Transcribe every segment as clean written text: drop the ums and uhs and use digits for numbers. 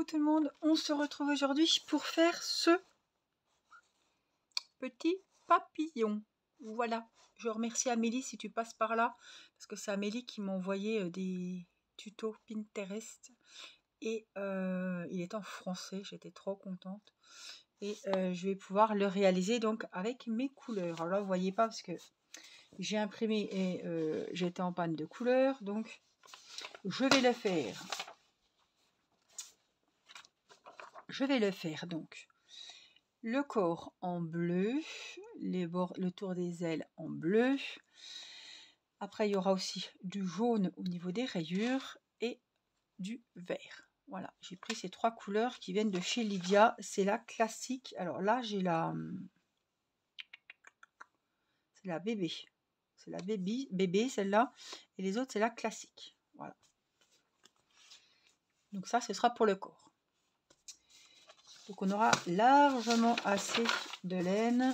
tout le monde, on se retrouve aujourd'hui pour faire ce petit papillon. Voilà, je remercie Amélie si tu passes par là, parce que c'est Amélie qui m'a envoyé des tutos Pinterest et il est en français, j'étais trop contente. Et je vais pouvoir le réaliser donc avec mes couleurs. Alors là, vous voyez pas parce que j'ai imprimé et j'étais en panne de couleurs, donc je vais le faire. Je vais le faire donc. Le corps en bleu, les bords, le tour des ailes en bleu. Après, il y aura aussi du jaune au niveau des rayures et du vert. Voilà, j'ai pris ces trois couleurs qui viennent de chez Lydia. C'est la classique. Alors là, j'ai la... C'est la bébé. C'est la bébé celle-là. Et les autres, c'est la classique. Voilà. Donc ça, ce sera pour le corps. Donc on aura largement assez de laine.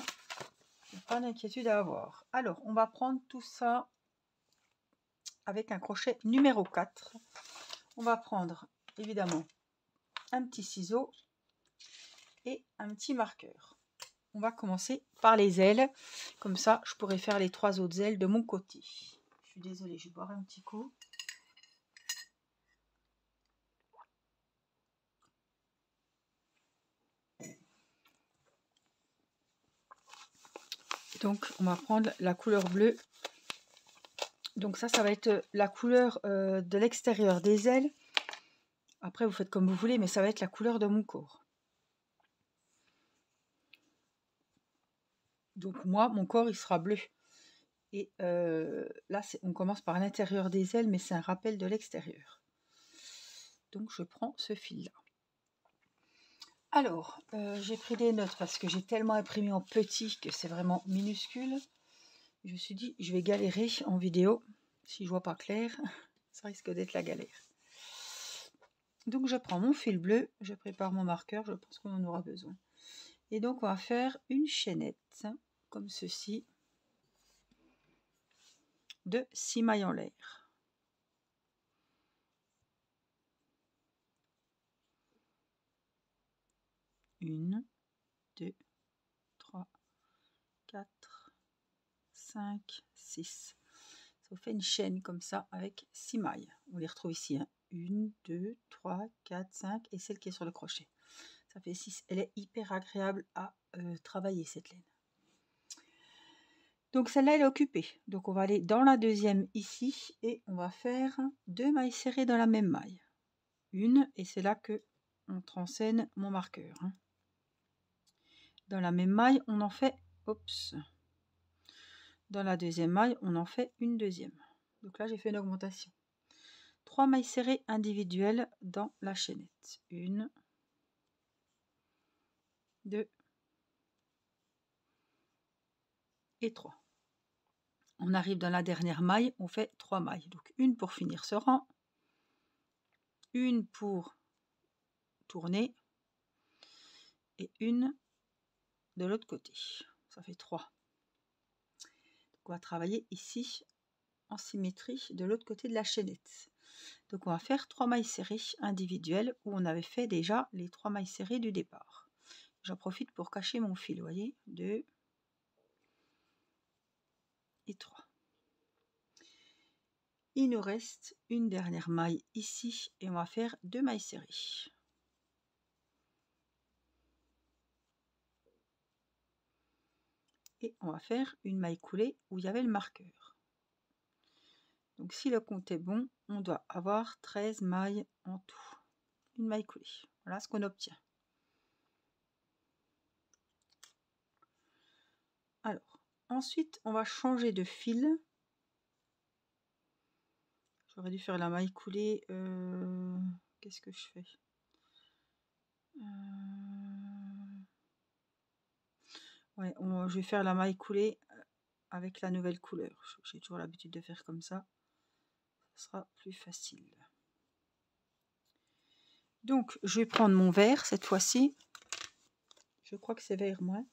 Pas d'inquiétude à avoir. Alors, on va prendre tout ça avec un crochet numéro 4. On va prendre évidemment un petit ciseau et un petit marqueur. On va commencer par les ailes. Comme ça, je pourrai faire les trois autres ailes de mon côté. Je suis désolée, je vais boire un petit coup. Donc, on va prendre la couleur bleue. Donc ça va être la couleur de l'extérieur des ailes. Après, vous faites comme vous voulez, mais ça va être la couleur de mon corps. Donc moi, mon corps, il sera bleu. Et là, on commence par l'intérieur des ailes, mais c'est un rappel de l'extérieur. Donc, je prends ce fil-là. Alors, j'ai pris des notes parce que j'ai tellement imprimé en petit que c'est vraiment minuscule. Je me suis dit, je vais galérer en vidéo. Si je vois pas clair, ça risque d'être la galère. Donc, je prends mon fil bleu, je prépare mon marqueur, je pense qu'on en aura besoin. Et donc, on va faire une chaînette, comme ceci, de 6 mailles en l'air. Une, 2, 3, 4, 5, 6. Ça vous fait une chaîne comme ça avec 6 mailles. On les retrouve ici. 1, 2, 3, 4, 5 et celle qui est sur le crochet. Ça fait 6. Elle est hyper agréable à travailler cette laine. Donc celle-là elle est occupée. Donc on va aller dans la deuxième ici et on va faire 2 mailles serrées dans la même maille. Une et c'est là que on transcène mon marqueur. Dans la même maille on en fait... Oups. Dans la deuxième maille, on en fait une deuxième. Donc là, j'ai fait une augmentation. 3 mailles serrées individuelles dans la chaînette. 1, 2 et 3. On arrive dans la dernière maille, on fait 3 mailles. Donc une pour finir ce rang, une pour tourner et une de l'autre côté. Ça fait 3. Donc on va travailler ici en symétrie de l'autre côté de la chaînette. Donc on va faire 3 mailles serrées individuelles où on avait fait déjà les 3 mailles serrées du départ. J'en profite pour cacher mon fil, vous voyez, 2 et 3. Il nous reste une dernière maille ici et on va faire 2 mailles serrées. Et on va faire une maille coulée où il y avait le marqueur. Donc si le compte est bon, on doit avoir 13 mailles en tout. Une maille coulée. Voilà ce qu'on obtient. Alors, ensuite, on va changer de fil. J'aurais dû faire la maille coulée. Qu'est-ce que je fais? Ouais, je vais faire la maille coulée avec la nouvelle couleur. J'ai toujours l'habitude de faire comme ça. Ce sera plus facile. Donc, je vais prendre mon vert cette fois-ci. Je crois que c'est vert moins.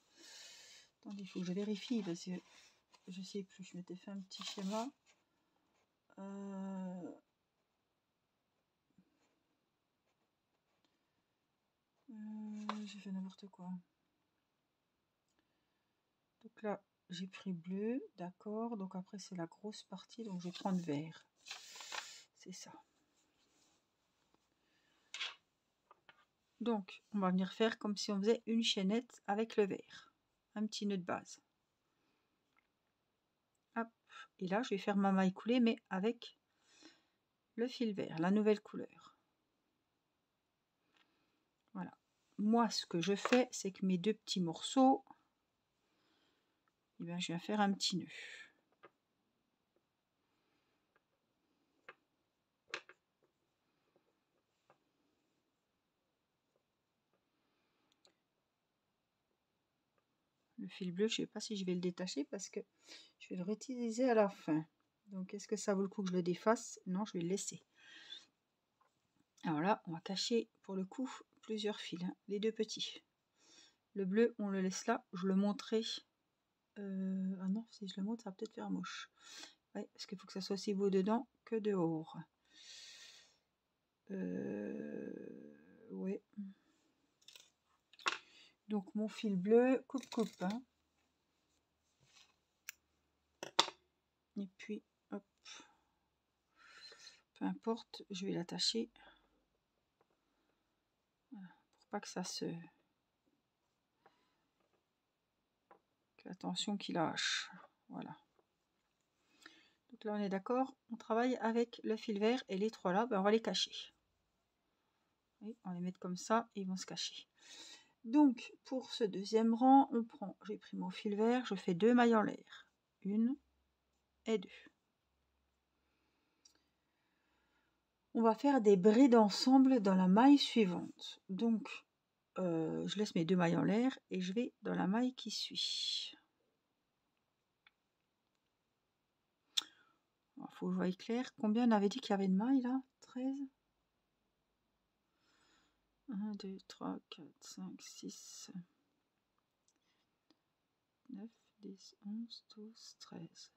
Attendez, il faut que je vérifie parce que je sais plus. Je m'étais fait un petit schéma. j'ai fait n'importe quoi. Donc là, j'ai pris bleu, d'accord. Donc après, c'est la grosse partie, donc je vais prendre vert. C'est ça. Donc, on va venir faire comme si on faisait une chaînette avec le vert. Un petit nœud de base. Hop. Et là, je vais faire ma maille coulée, mais avec le fil vert, la nouvelle couleur. Voilà. Moi, ce que je fais, c'est que mes deux petits morceaux, eh bien, je viens faire un petit nœud. Le fil bleu, je ne sais pas si je vais le détacher parce que je vais le réutiliser à la fin. Donc, est-ce que ça vaut le coup que je le défasse? Non, je vais le laisser. Alors là, on va cacher pour le coup plusieurs fils, hein, les deux petits. Le bleu, on le laisse là. Je le montrerai. Ah non, si je le montre, ça va peut-être faire moche. Ouais, parce qu'il faut que ça soit aussi beau dedans que dehors. Ouais. Donc mon fil bleu, coupe. Hein. Et puis, hop. Peu importe, je vais l'attacher. Voilà, pour pas que ça se... Attention qu'il lâche. Voilà. Donc là, on est d'accord. On travaille avec le fil vert et les trois là, ben, on va les cacher. Oui, on va les mettre comme ça et ils vont se cacher. Donc, pour ce deuxième rang, on prend, j'ai pris mon fil vert, je fais 2 mailles en l'air. 1 et 2. On va faire des brides ensemble dans la maille suivante. Donc, je laisse mes 2 mailles en l'air et je vais dans la maille qui suit. Il faut que je voie clair. Combien on avait dit qu'il y avait de mailles là? 13 1, 2, 3, 4, 5, 6, 9, 10, 11, 12, 13.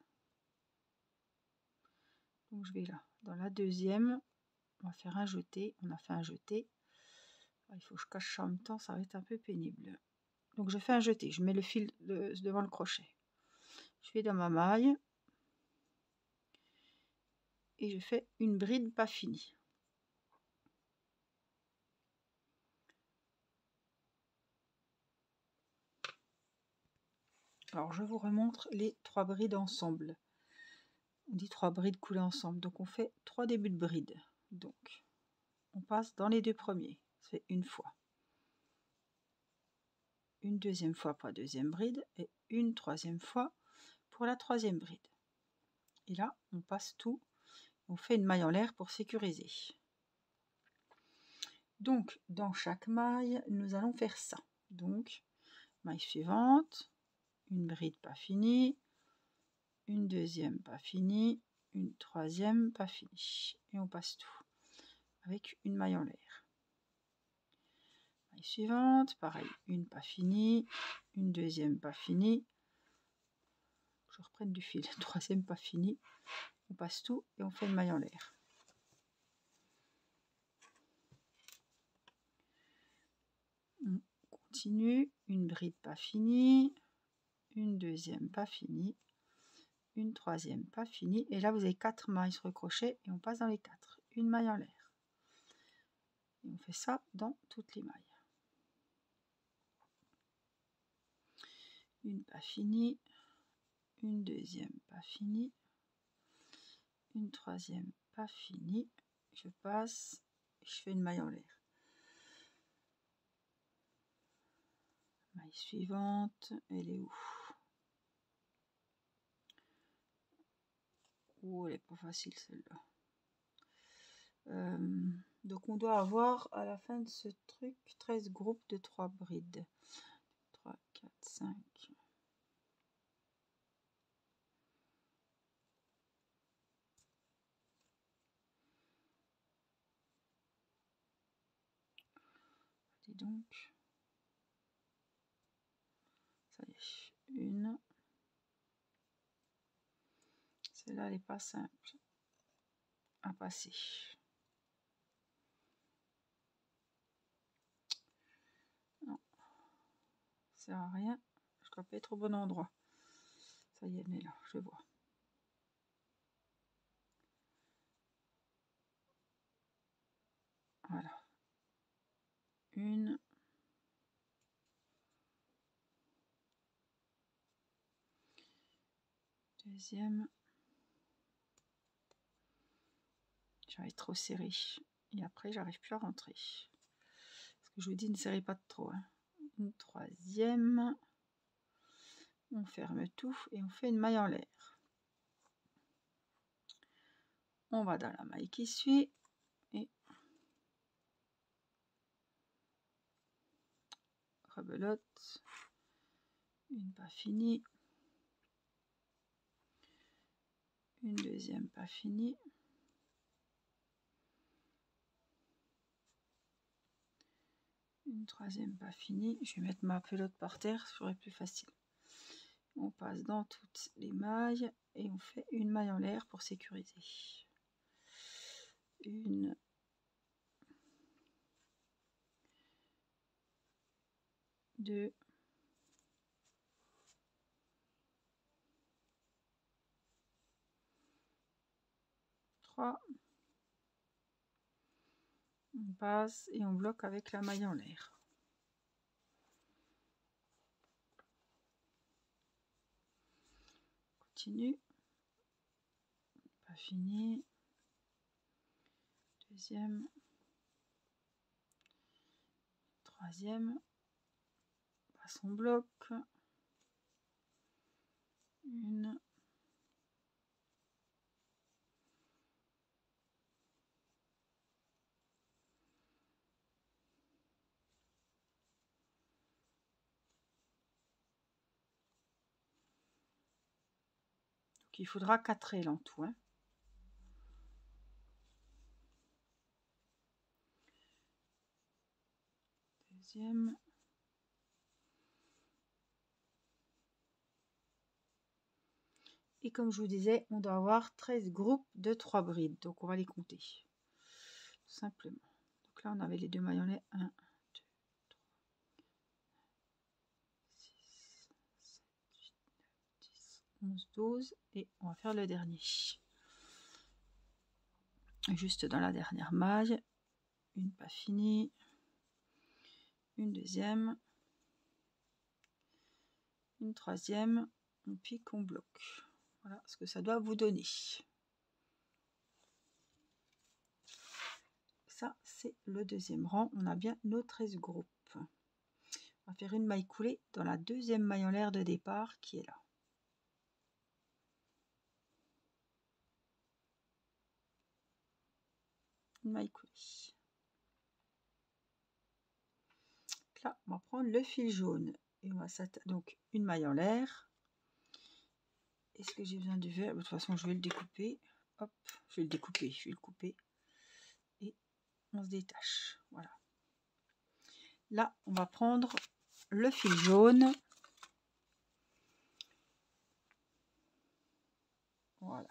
Donc je vais là. Dans la deuxième, on va faire un jeté. On a fait un jeté. Il faut que je cache ça en même temps, ça va être un peu pénible. Donc je fais un jeté. Je mets le fil devant le crochet. Je vais dans ma maille. Et je fais une bride pas finie. Alors je vous remontre les 3 brides ensemble. On dit 3 brides coulées ensemble. Donc on fait 3 débuts de bride. Donc on passe dans les 2 premiers. C'est une fois. Une deuxième fois pour la deuxième bride. Et une troisième fois pour la troisième bride. Et là on passe tout. On fait une maille en l'air pour sécuriser. Donc dans chaque maille, nous allons faire ça. Donc maille suivante. Une bride pas finie. Une deuxième pas finie, une troisième pas finie, et on passe tout avec une maille en l'air. Maille suivante, pareil, une pas finie, une deuxième pas finie, je reprenne du fil, troisième pas finie, on passe tout et on fait une maille en l'air. On continue, une bride pas finie, une deuxième pas finie, une troisième pas finie, et là vous avez 4 mailles sur le crochet et on passe dans les 4, une maille en l'air. Et on fait ça dans toutes les mailles. Une pas finie, une deuxième pas finie, une troisième pas finie, je passe, je fais une maille en l'air. Maille suivante, elle est où? Oh, elle est pas facile celle-là. Donc on doit avoir à la fin de ce truc 13 groupes de 3 brides. 3, 4, 5. Dis donc. Ça y est, une. Celle-là, elle n'est pas simple à passer. Non, sert à rien. Je dois pas être au bon endroit. Ça y est, mais là, je vois. Voilà. Une. Deuxième. J'arrive trop serré. Et après, j'arrive plus à rentrer. Parce que je vous dis, ne serrez pas trop. Hein. Une troisième. On ferme tout et on fait une maille en l'air. On va dans la maille qui suit. Et rebelote. Une pas finie. Une deuxième pas finie. Une troisième pas finie. Je vais mettre ma pelote par terre, ce serait plus facile. On passe dans toutes les mailles et on fait une maille en l'air pour sécuriser. Une, deux, trois. On passe et on bloque avec la maille en l'air. Continue. Pas fini. Deuxième. Troisième. Passe on bloque. Une. Donc il faudra 4 ailes en tout. Hein. Deuxième. Et comme je vous disais, on doit avoir 13 groupes de 3 brides. Donc on va les compter. Tout simplement. Donc là on avait les deux mailles en l'air. 1, 2, 3, 6, 7, 8, 9, 10, 11, 12. Et on va faire le dernier. Juste dans la dernière maille. Une pas finie. Une deuxième. Une troisième. On pique, on bloque. Voilà ce que ça doit vous donner. Ça, c'est le deuxième rang. On a bien nos 13 groupes. On va faire une maille coulée dans la deuxième maille en l'air de départ qui est là. Une maille coulée. Là, on va prendre le fil jaune. Et on va donc une maille en l'air. Est-ce que j'ai besoin du vert? De toute façon, je vais le découper. Hop, je vais le découper, je vais le couper. Et on se détache. Voilà. Là, on va prendre le fil jaune. Voilà.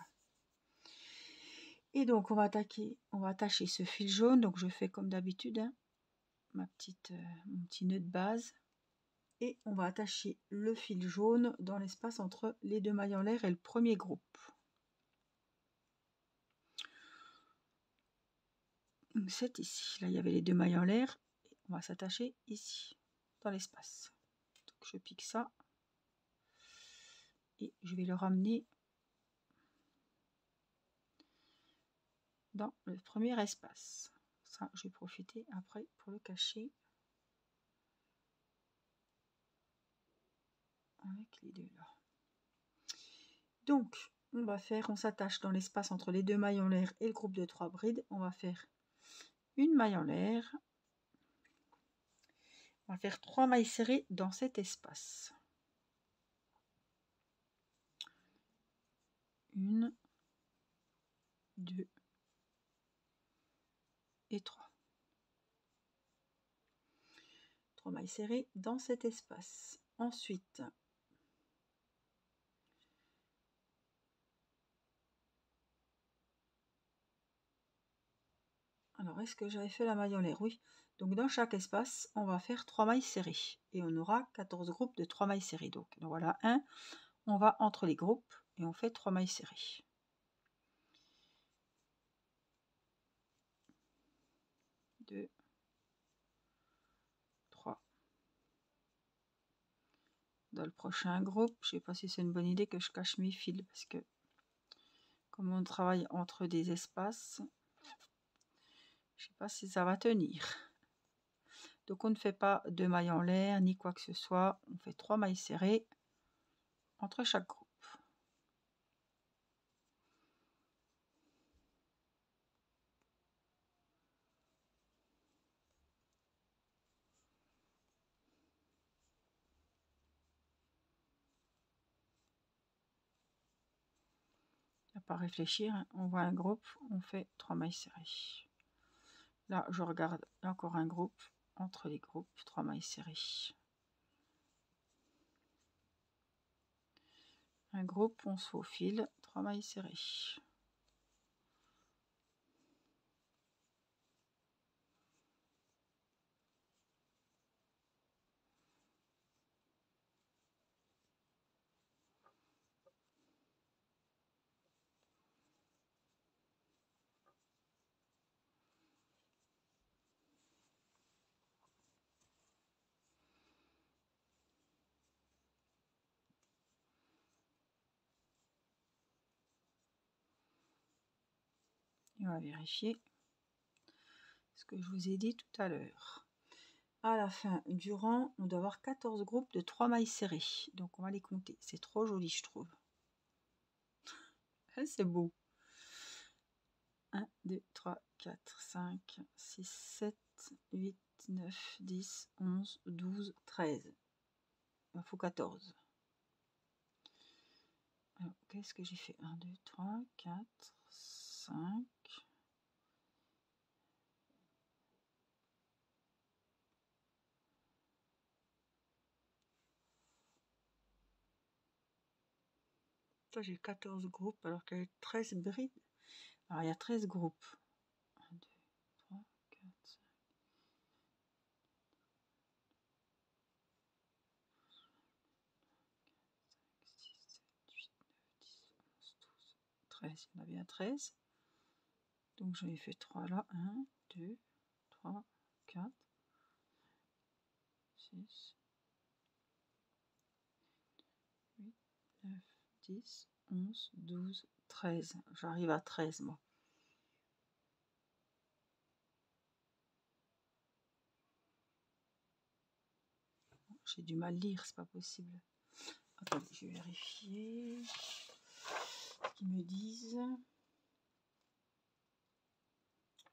Et donc, on va attacher ce fil jaune. Donc, je fais comme d'habitude, hein, mon petit nœud de base. Et on va attacher le fil jaune dans l'espace entre les deux mailles en l'air et le premier groupe. Donc, c'est ici. Là, il y avait les deux mailles en l'air. On va s'attacher ici, dans l'espace. Donc, je pique ça. Et je vais le ramener dans le premier espace. Ça, je vais profiter après pour le cacher. Avec les deux là. Donc, on s'attache dans l'espace entre les deux mailles en l'air et le groupe de 3 brides. On va faire une maille en l'air. On va faire 3 mailles serrées dans cet espace. 1, 2 et 3. 3 mailles serrées dans cet espace. Ensuite, Alors, est-ce que j'avais fait la maille en l'air? Oui. Donc, dans chaque espace, on va faire 3 mailles serrées. Et on aura 14 groupes de 3 mailles serrées. Donc voilà, on va entre les groupes et on fait 3 mailles serrées. 2, 3. Dans le prochain groupe, je ne sais pas si c'est une bonne idée que je cache mes fils, parce que comme on travaille entre des espaces, je ne sais pas si ça va tenir. Donc on ne fait pas de mailles en l'air ni quoi que ce soit, on fait 3 mailles serrées entre chaque groupe. À pas réfléchir, hein. On voit un groupe, on fait 3 mailles serrées. Là je regarde encore un groupe, entre les groupes 3 mailles serrées. Un groupe, on se faufile, 3 mailles serrées. Et on va vérifier ce que je vous ai dit tout à l'heure. À la fin du rang, on doit avoir 14 groupes de 3 mailles serrées. Donc on va les compter. C'est trop joli, je trouve. C'est beau. 1, 2, 3, 4, 5, 6, 7, 8, 9, 10, 11, 12, 13. Il me faut 14. Alors, qu'est-ce que j'ai fait? 1, 2, 3, 4, 5. Ça, j'ai 14 groupes alors qu'il y a 13 brides. Alors, il y a 13 groupes. 1, 2, 3, 4, 5. 13, il y en a bien 13. Donc j'en ai fait 3 là. 1, 2, 3, 4, 6, 8, 9, 10, 11, 12, 13. J'arrive à 13 moi. J'ai du mal à lire, c'est pas possible. Attendez, je vais vérifier ce qu'ils me disent.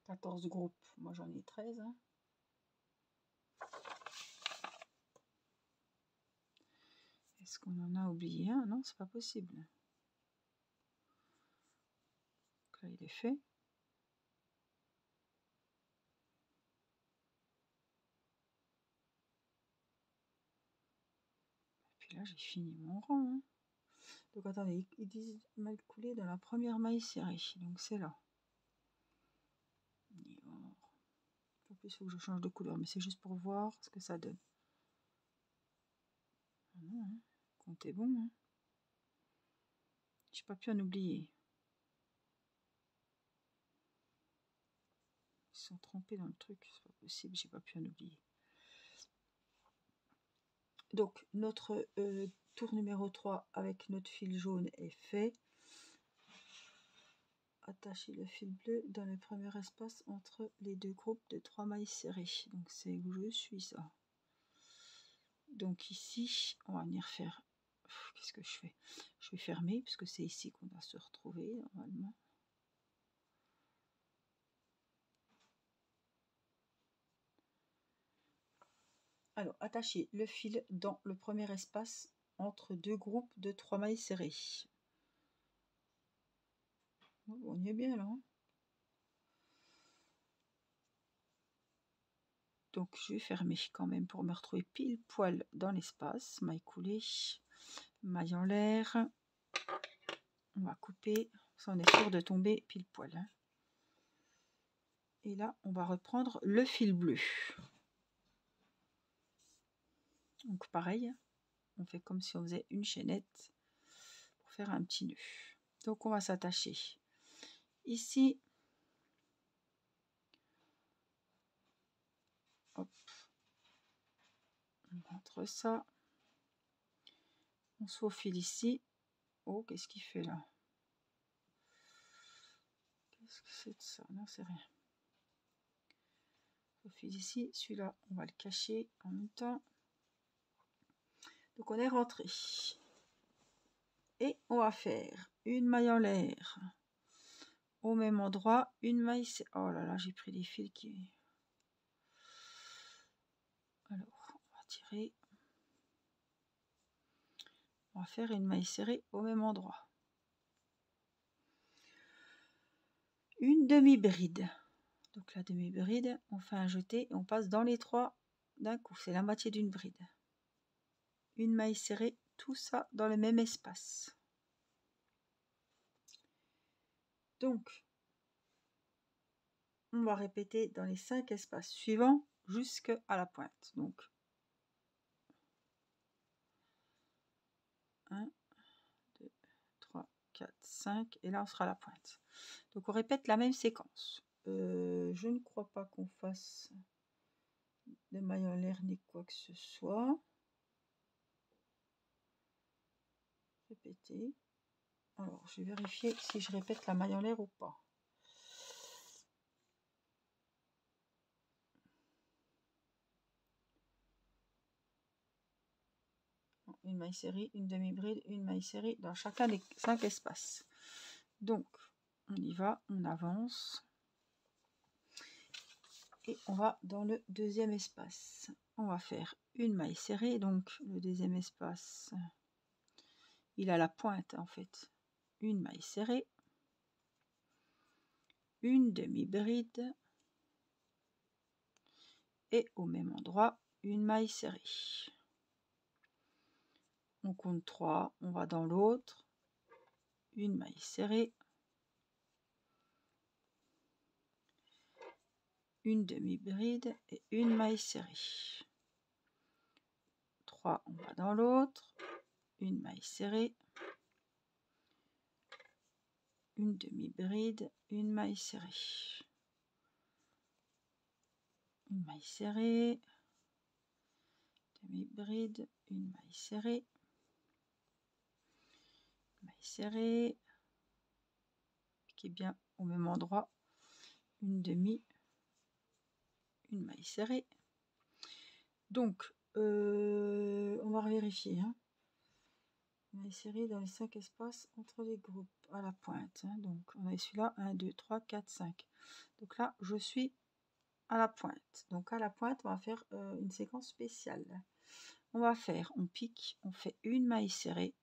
14 groupes, moi j'en ai 13. Hein. Est-ce qu'on en a oublié un? Non, c'est pas possible. Donc là, il est fait. Et puis là, j'ai fini mon rang. Hein. Donc attendez, ils disent mal coulé dans la première maille serrée. Donc c'est là. En plus, il faut que je change de couleur, mais c'est juste pour voir ce que ça donne. Ah non, hein. Comptez bon. Hein. J'ai pas pu en oublier. Ils sont trompés dans le truc, c'est pas possible, j'ai pas pu en oublier. Donc notre tour numéro 3 avec notre fil jaune est fait. Attachez le fil bleu dans le premier espace entre les deux groupes de 3 mailles serrées. Donc c'est où je suis ça. Donc ici, on va venir faire... Qu'est-ce que je fais? Je vais fermer puisque c'est ici qu'on va se retrouver normalement. Alors, attachez le fil dans le premier espace entre deux groupes de 3 mailles serrées. On y est bien là. Hein. Donc, je vais fermer quand même pour me retrouver pile poil dans l'espace. Maille coulée, maille en l'air. On va couper, ça on est sûr de tomber pile poil. Hein. Et là, on va reprendre le fil bleu. Donc pareil, on fait comme si on faisait une chaînette pour faire un petit nœud. Donc on va s'attacher ici. Hop. On montre ça. On se faufile ici. Oh, qu'est-ce qu'il fait là? Qu'est-ce que c'est de ça? Non, c'est rien. On faufile ici. Celui-là, on va le cacher en même temps. Donc on est rentré. Et on va faire une maille en l'air. Au même endroit, une maille. Oh là là, j'ai pris des fils qui... Alors, on va tirer. On va faire une maille serrée au même endroit. Une demi-bride. Donc la demi-bride, on fait un jeté et on passe dans les trois d'un coup. C'est la moitié d'une bride. Une maille serrée, tout ça dans le même espace. Donc, on va répéter dans les 5 espaces suivants jusqu'à la pointe. Donc, 1, 2, 3, 4, 5. Et là, on sera à la pointe. Donc, on répète la même séquence. Je ne crois pas qu'on fasse de maille en l'air ni quoi que ce soit. Répéter. Alors, je vais vérifier si je répète la maille en l'air ou pas. Une maille serrée, une demi-bride, une maille serrée dans chacun des 5 espaces. Donc, on y va, on avance. Et on va dans le deuxième espace. On va faire une maille serrée, donc le deuxième espace, il a la pointe en fait. Une maille serrée, une demi-bride et au même endroit, une maille serrée. On compte 3, on va dans l'autre, une maille serrée, une demi-bride et une maille serrée. 3, on va dans l'autre, une maille serrée, une demi-bride, une maille serrée, une maille serrée, demi-bride, une maille serrée, maille serrée, qui est bien au même endroit, une demi, une maille serrée. Donc, on va vérifier. Hein. Maille serrée dans les 5 espaces entre les groupes à la pointe. Hein. Donc, on a celui-là, 1, 2, 3, 4, 5. Donc là, je suis à la pointe. Donc, à la pointe, on va faire une séquence spéciale. On va faire, on pique, on fait une maille serrée,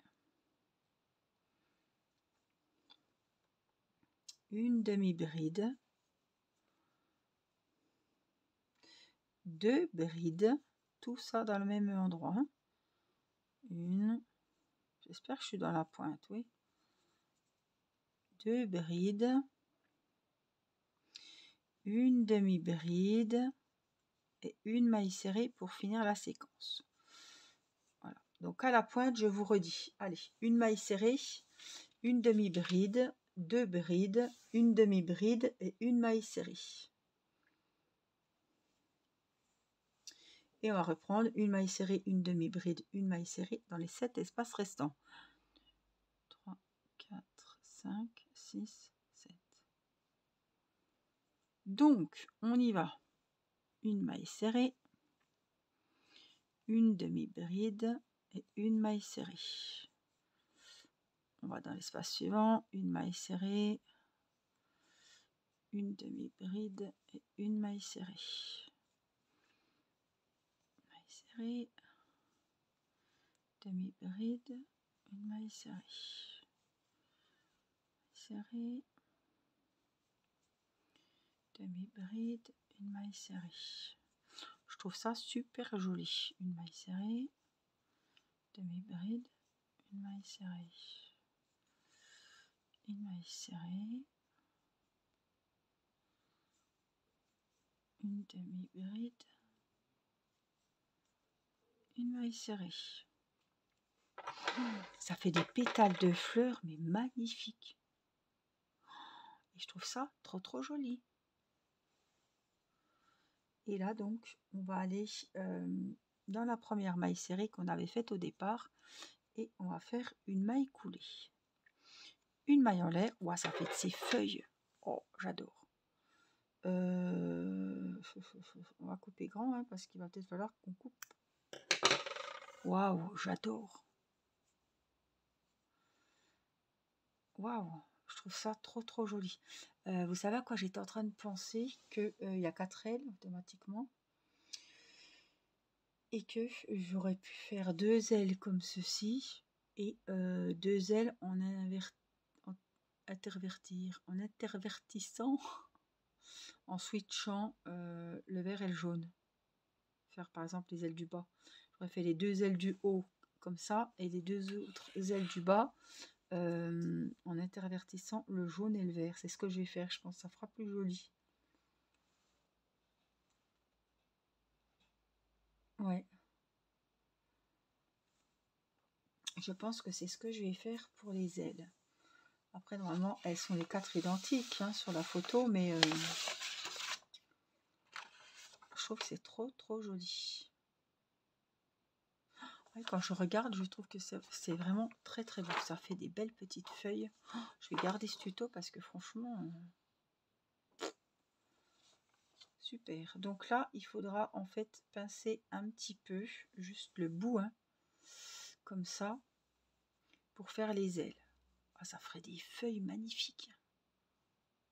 une demi-bride, 2 brides, tout ça dans le même endroit. Une, j'espère que je suis dans la pointe, oui. 2 brides, une demi-bride et une maille serrée pour finir la séquence. Voilà. Donc à la pointe, je vous redis. Allez, une maille serrée, une demi-bride, 2 brides, une demi-bride et une maille serrée. Et on va reprendre une maille serrée, une demi-bride, une maille serrée dans les 7 espaces restants. 3, 4, 5, 6, 7. Donc, on y va. Une maille serrée, une demi-bride et une maille serrée. On va dans l'espace suivant, une maille serrée, une demi-bride et une maille serrée. Maille serrée, demi-bride, une maille serrée. Serrée, demi-bride, une maille serrée. Je trouve ça super joli. Une maille serrée, demi-bride, une maille serrée. Une maille serrée, une demi-bride, une maille serrée. Ça fait des pétales de fleurs, mais magnifiques. Et je trouve ça trop joli. Et là, donc, on va aller dans la première maille serrée qu'on avait faite au départ. Et on va faire une maille coulée. Une maille en l'air. Ouah, ça fait de ces feuilles. Oh, j'adore. On va couper grand, hein, parce qu'il va peut-être falloir qu'on coupe. Waouh, j'adore. Waouh, je trouve ça trop joli. Vous savez à quoi j'étais en train de penser? Que il y a 4 ailes automatiquement. Et que j'aurais pu faire 2 ailes comme ceci. Et 2 ailes en intervertissant, en switchant le vert et le jaune. Faire par exemple les ailes du bas. J'aurais fait les 2 ailes du haut comme ça et les 2 autres ailes du bas en intervertissant le jaune et le vert. C'est ce que je vais faire. Je pense que ça fera plus joli. Ouais. Je pense que c'est ce que je vais faire pour les ailes. Après, normalement, elles sont les 4 identiques hein, sur la photo, mais je trouve que c'est trop joli. Ouais, quand je regarde, je trouve que c'est vraiment très beau. Ça fait des belles petites feuilles. Oh, je vais garder ce tuto parce que franchement, super. Donc là, il faudra en fait pincer un petit peu, juste le bout, hein, comme ça, pour faire les ailes. Ah, ça ferait des feuilles magnifiques.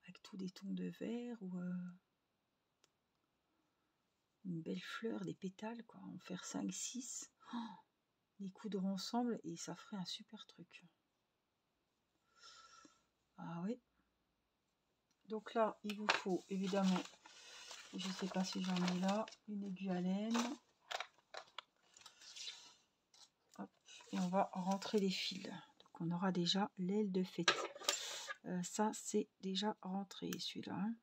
Avec tous des tons de vert ou une belle fleur, des pétales, quoi. En faire 5-6. Oh, les coudre ensemble et ça ferait un super truc. Ah oui. Donc là, il vous faut évidemment, je ne sais pas si j'en ai là, une aiguille à laine. Hop, et on va rentrer les fils. Donc on aura déjà l'aile de fête. Ça, c'est déjà rentré, celui-là. Hein.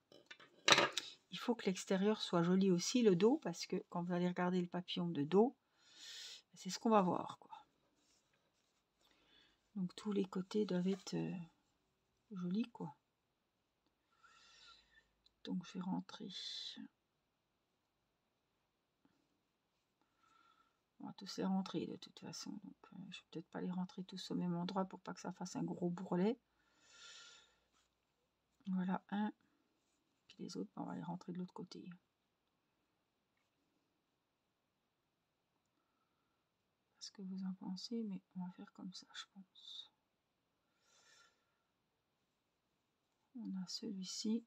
Il faut que l'extérieur soit joli aussi, le dos, parce que quand vous allez regarder le papillon de dos, c'est ce qu'on va voir, quoi. Donc tous les côtés doivent être jolis, quoi. Donc je vais rentrer. On va tous les rentrer de toute façon. Donc je vais peut-être pas les rentrer tous au même endroit pour pas que ça fasse un gros bourrelet. Voilà un. Puis les autres, on va les rentrer de l'autre côté. Ce que vous en pensez, mais on va faire comme ça, je pense. On a celui-ci.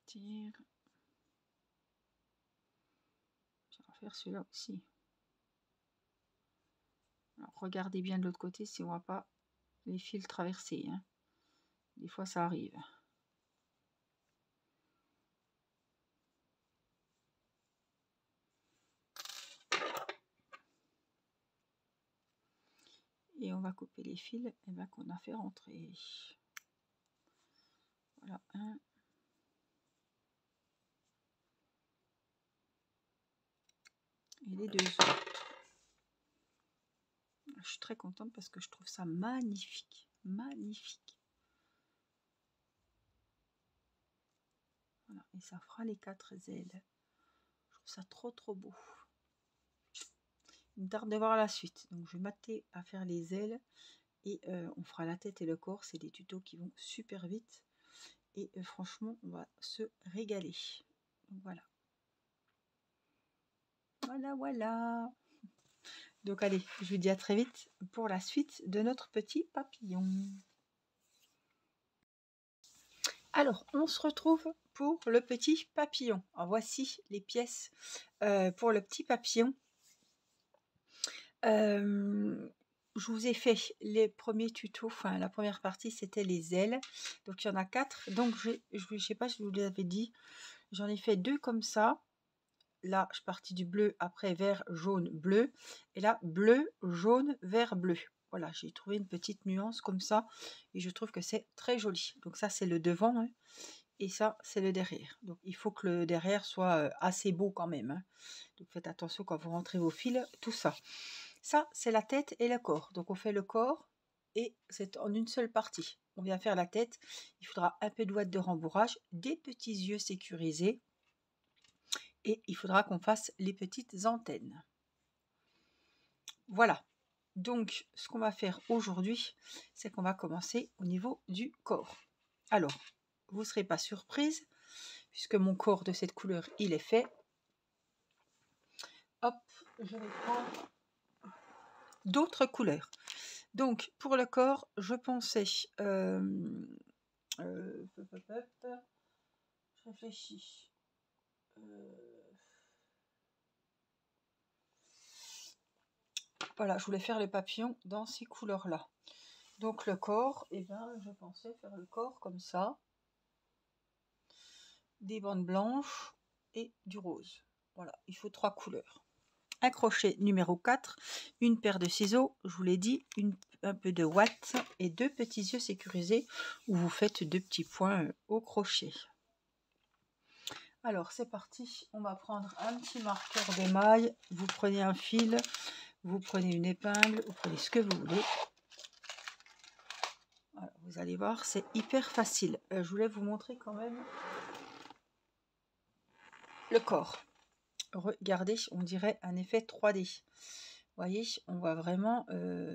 Tire. Je vais faire celui-là aussi. Alors, regardez bien de l'autre côté si on ne voit pas les fils traverser. Hein. Des fois, ça arrive. Et on va couper les fils qu'on a fait rentrer. Voilà, un. Et les 2 autres. Je suis très contente parce que je trouve ça magnifique. Magnifique. Voilà, et ça fera les 4 ailes. Je trouve ça trop beau. Il me tarde de voir la suite. Donc je vais m'atteler à faire les ailes. Et on fera la tête et le corps. C'est des tutos qui vont super vite. Et franchement, on va se régaler. Donc voilà. Voilà. Donc allez, je vous dis à très vite pour la suite de notre petit papillon. Alors, on se retrouve pour le petit papillon. Alors, voici les pièces pour le petit papillon. Je vous ai fait les premiers tutos, enfin la première partie c'était les ailes. Donc il y en a 4. Donc je ne sais pas si je vous l'avais dit, j'en ai fait 2 comme ça. Là, je suis partie du bleu, après vert, jaune, bleu. Et là, bleu, jaune, vert, bleu. Voilà, j'ai trouvé une petite nuance comme ça et je trouve que c'est très joli. Donc ça, c'est le devant, hein, et ça, c'est le derrière. Donc il faut que le derrière soit assez beau quand même, hein. Donc faites attention quand vous rentrez vos fils, tout ça. Ça, c'est la tête et le corps. Donc on fait le corps et c'est en une seule partie. On vient faire la tête. Il faudra un peu de ouate de rembourrage, des petits yeux sécurisés et il faudra qu'on fasse les petites antennes. Voilà. Donc, ce qu'on va faire aujourd'hui, c'est qu'on va commencer au niveau du corps. Alors, vous ne serez pas surprise, puisque mon corps de cette couleur, il est fait. Hop, je vais prendre d'autres couleurs. Donc, pour le corps, je pensais... je réfléchis. Voilà, je voulais faire les papillons dans ces couleurs-là. Donc le corps, eh bien, je pensais faire le corps comme ça. Des bandes blanches et du rose. Voilà, il faut 3 couleurs. Un crochet numéro 4, une paire de ciseaux, je vous l'ai dit, un peu de ouate et 2 petits yeux sécurisés où vous faites 2 petits points au crochet. Alors c'est parti, on va prendre un petit marqueur d'émail, vous prenez un fil, vous prenez une épingle, vous prenez ce que vous voulez. Voilà, vous allez voir, c'est hyper facile. Je voulais vous montrer quand même le corps. Regardez, on dirait un effet 3D. Vous voyez, on voit vraiment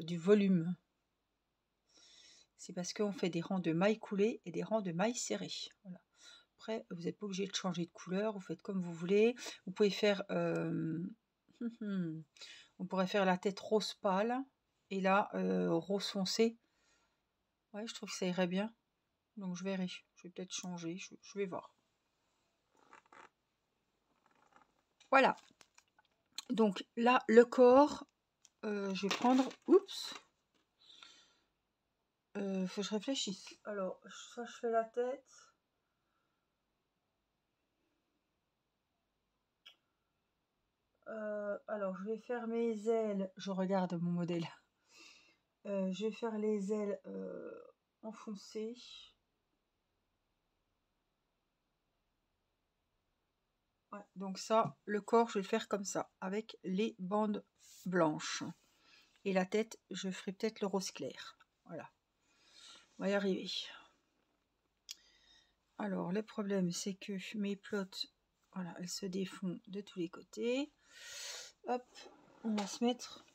du volume. C'est parce qu'on fait des rangs de mailles coulées et des rangs de mailles serrées. Voilà. Après, vous n'êtes pas obligé de changer de couleur, vous faites comme vous voulez. Vous pouvez faire... on pourrait faire la tête rose pâle et là, rose foncé. Ouais, je trouve que ça irait bien. Donc je verrai. Je vais peut-être changer, je vais voir. Voilà. Donc là, le corps, je vais prendre... Oups. Faut que je réfléchisse. Alors, soit je fais la tête. Alors, je vais faire mes ailes. Je regarde mon modèle. Je vais faire les ailes enfoncées. Ouais, donc ça, le corps, je vais le faire comme ça, avec les bandes blanches. Et la tête, je ferai peut-être le rose clair. Voilà. On va y arriver. Alors, le problème, c'est que mes plots, voilà, elles se défont de tous les côtés. Hop, on va se mettre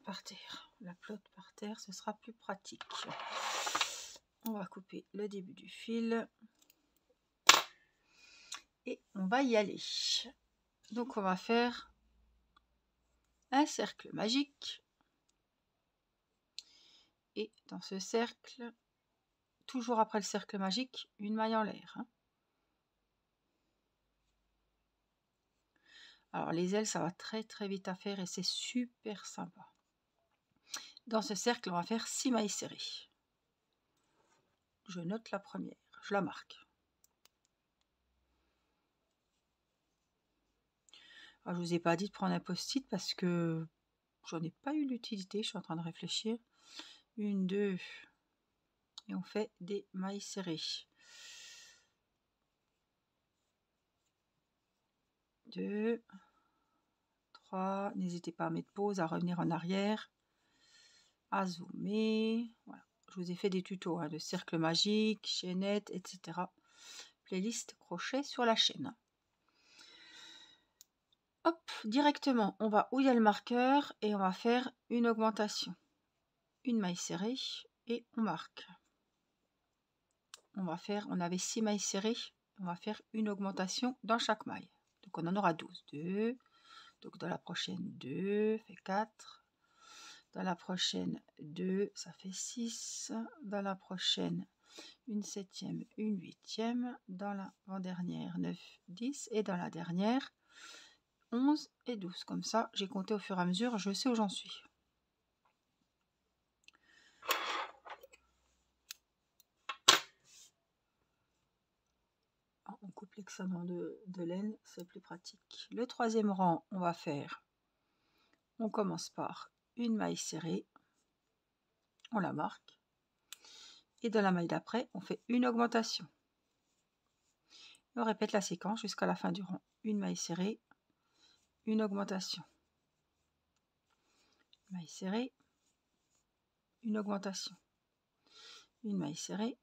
par terre. La plotte par terre, ce sera plus pratique. On va couper le début du fil. Et on va y aller. Donc, on va faire un cercle magique. Et dans ce cercle, toujours après le cercle magique, une maille en l'air. Hein. Alors les ailes, ça va très très vite à faire et c'est super sympa. Dans ce cercle, on va faire 6 mailles serrées. Je note la première, je la marque. Alors, je ne vous ai pas dit de prendre un post-it parce que j'en ai pas eu l'utilité, je suis en train de réfléchir. 1, 2, et on fait des mailles serrées. 2, 3, n'hésitez pas à mettre pause, à revenir en arrière, à zoomer. Voilà. Je vous ai fait des tutos hein, de cercle magique, chaînette, etc. Playlist crochet sur la chaîne. Hop, directement, on va où il y a le marqueur et on va faire une augmentation. Une maille serrée et on marque. On avait 6 mailles serrées, on va faire une augmentation dans chaque maille. Donc on en aura 12. 2, donc dans la prochaine 2, fait 4. Dans la prochaine 2, ça fait 6. Dans la prochaine, une 7e, une 8e. Dans l'avant-dernière, 9, 10. Et dans la dernière, 11 et 12. Comme ça, j'ai compté au fur et à mesure, je sais où j'en suis. On coupe l'excédent de laine, c'est plus pratique. Le troisième rang, on va faire, on commence par une maille serrée. on la marque. Et dans la maille d'après, on fait une augmentation. On répète la séquence jusqu'à la fin du rang. Une maille serrée, une augmentation. Maille serrée, une augmentation. Une maille serrée,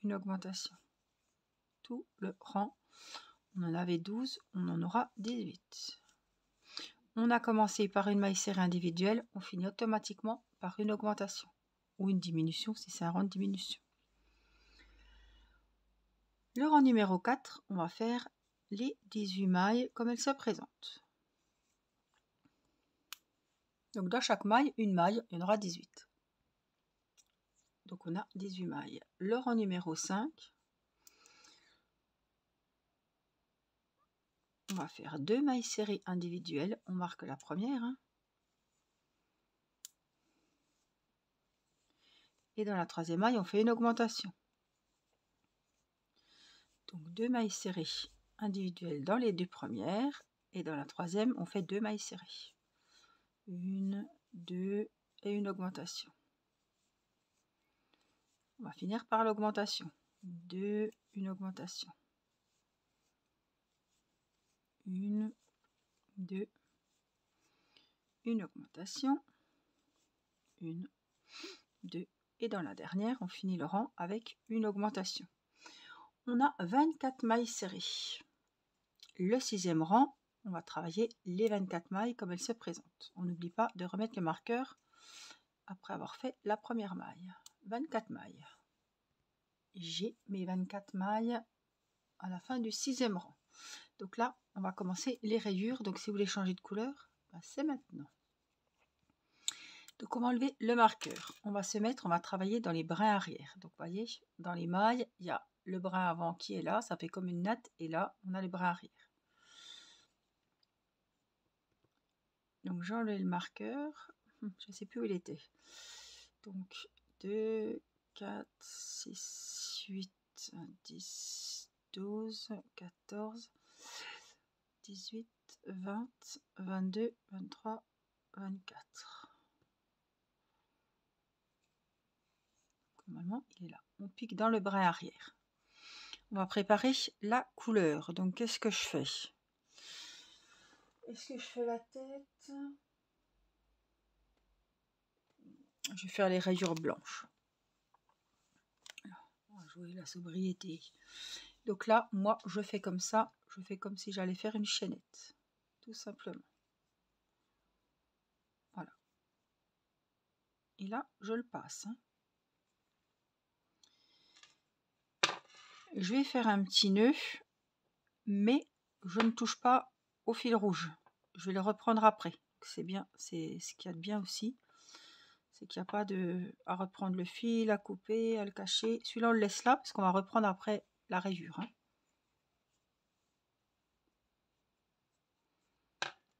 une augmentation. Tout le rang, on en avait 12, on en aura 18. On a commencé par une maille serrée individuelle, on finit automatiquement par une augmentation ou une diminution si c'est un rang de diminution. Le rang numéro 4, on va faire les 18 mailles comme elles se présentent. Donc dans chaque maille, une maille, il y en aura 18. Donc on a 18 mailles. Le rang numéro 5, on va faire 2 mailles serrées individuelles. On marque la première. Et dans la troisième maille, on fait une augmentation. Donc 2 mailles serrées individuelles dans les deux premières. Et dans la troisième, on fait 2 mailles serrées. 1, 2 et une augmentation. On va finir par l'augmentation. 2, une augmentation. 1, 2, une augmentation. 1, 2, et dans la dernière, on finit le rang avec une augmentation. On a 24 mailles serrées. Le sixième rang, on va travailler les 24 mailles comme elles se présentent. On n'oublie pas de remettre le marqueur après avoir fait la première maille. 24 mailles. J'ai mes 24 mailles à la fin du sixième rang. Donc là, on va commencer les rayures. Donc si vous voulez changer de couleur, c'est maintenant. Donc on va enlever le marqueur. On va se mettre, on va travailler dans les brins arrière. Donc vous voyez, dans les mailles, il y a le brin avant qui est là, ça fait comme une natte, et là, on a les brins arrière. Donc j'enlève le marqueur, je ne sais plus où il était. Donc 2, 4, 6, 8, 10, 12, 14, 18, 20, 22, 23, 24. Normalement, il est là. On pique dans le brin arrière. On va préparer la couleur. Donc, qu'est-ce que je fais? Est-ce que je fais la tête? Je vais faire les rayures blanches. Alors, on va jouer la sobriété. Donc là, moi, je fais comme ça. Je fais comme si j'allais faire une chaînette. Tout simplement. Voilà. Et là, je le passe. Je vais faire un petit nœud, mais je ne touche pas au fil rouge. Je vais le reprendre après. C'est bien, c'est ce qu'il y a de bien aussi. C'est qu'il n'y a pas à reprendre le fil, à couper, à le cacher. Celui-là, on le laisse là, parce qu'on va reprendre après la rayure.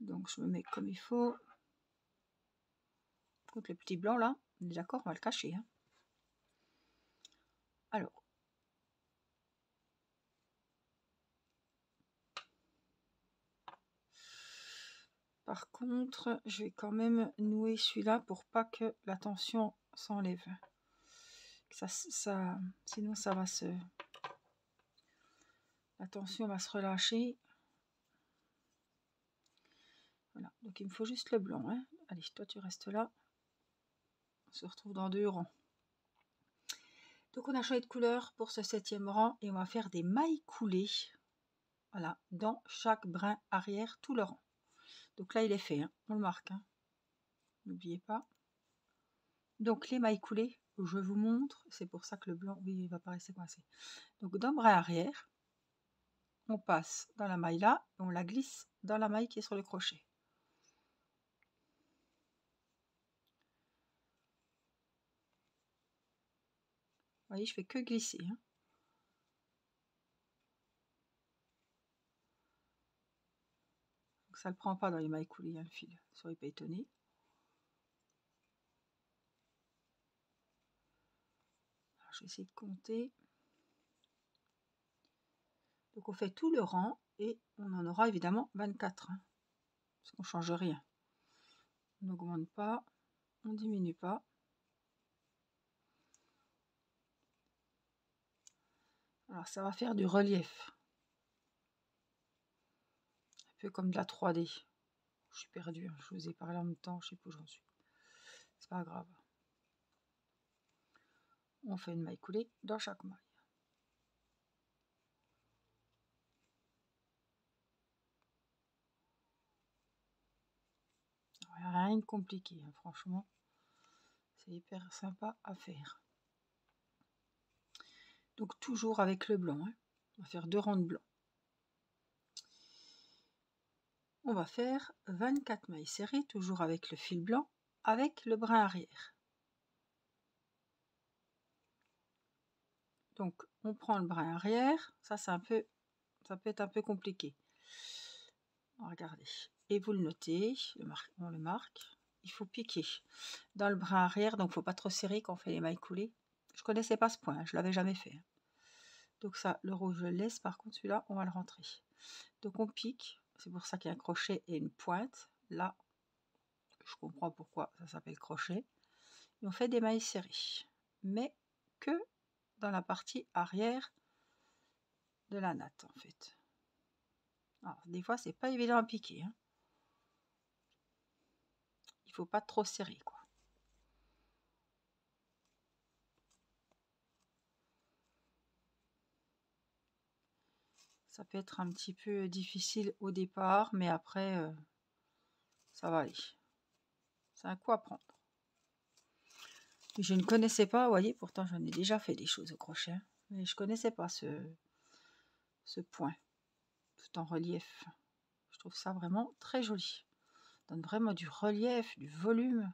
Donc, je me mets comme il faut. Donc, le petit blanc, là, on est d'accord, on va le cacher. Alors. Par contre, je vais quand même nouer celui-là pour pas que la tension s'enlève. Sinon, ça va se... La tension va se relâcher. Voilà, donc il me faut juste le blanc. Allez, toi tu restes là. On se retrouve dans 2 rangs. Donc on a choisi de couleur pour ce 7e rang et on va faire des mailles coulées. Voilà, dans chaque brin arrière, tout le rang. Donc là il est fait, on le marque. N'oubliez pas. Donc les mailles coulées, je vous montre. C'est pour ça que le blanc, oui, il va pas rester coincé. Donc dans le brin arrière, on passe dans la maille là, et on la glisse dans la maille qui est sur le crochet. Vous voyez, je fais que glisser. Donc ça ne le prend pas dans les mailles coulées, le fil. Soyez pas étonnés. Alors, je vais essayer de compter. Donc on fait tout le rang et on en aura évidemment 24. Parce qu'on ne change rien. On n'augmente pas, on ne diminue pas. Alors ça va faire du relief. Un peu comme de la 3D. Je suis perdue, hein. Je vous ai parlé en même temps, je sais pas où j'en suis. C'est pas grave. On fait une maille coulée dans chaque maille. Rien de compliqué, hein, franchement. C'est hyper sympa à faire. Donc toujours avec le blanc. Hein. On va faire 2 rangs de blanc. On va faire 24 mailles serrées, toujours avec le fil blanc, avec le brin arrière. Donc on prend le brin arrière, ça peut être un peu compliqué. Regardez, et vous le notez, on le marque. Il faut piquer dans le brin arrière, donc il ne faut pas trop serrer quand on fait les mailles coulées. Je connaissais pas ce point, je l'avais jamais fait. Donc ça, le rouge je le laisse, par contre celui-là on va le rentrer. Donc on pique, c'est pour ça qu'il y a un crochet et une pointe. Là, je comprends pourquoi ça s'appelle crochet. Et on fait des mailles serrées, mais que dans la partie arrière de la natte en fait. Alors, des fois c'est pas évident à piquer. Hein. Il faut pas trop serrer quoi. Ça peut être un petit peu difficile au départ, mais après ça va aller. C'est un coup à prendre. Je ne connaissais pas, vous voyez, pourtant j'en ai déjà fait des choses au crochet, mais je connaissais pas ce point, tout en relief. Je trouve ça vraiment très joli. Ça donne vraiment du relief, du volume.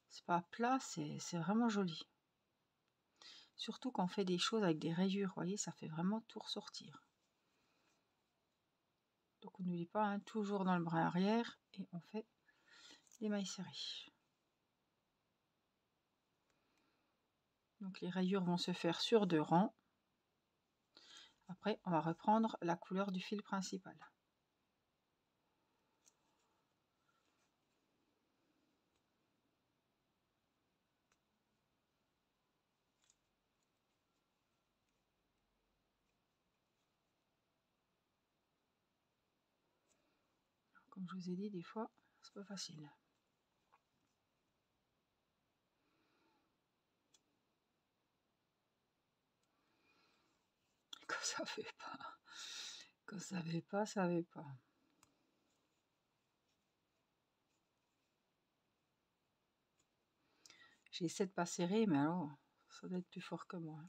C'est pas plat, c'est vraiment joli. Surtout quand on fait des choses avec des rayures, vous voyez, ça fait vraiment tout ressortir. Donc on n'oublie pas, hein, toujours dans le brin arrière, et on fait des mailles serrées. Donc les rayures vont se faire sur 2 rangs. Après, on va reprendre la couleur du fil principal. Comme je vous ai dit, des fois, c'est pas facile. Quand ça fait pas, quand ça fait pas, ça fait pas. J'essaie de pas serrer, mais alors, ça doit être plus fort que moi.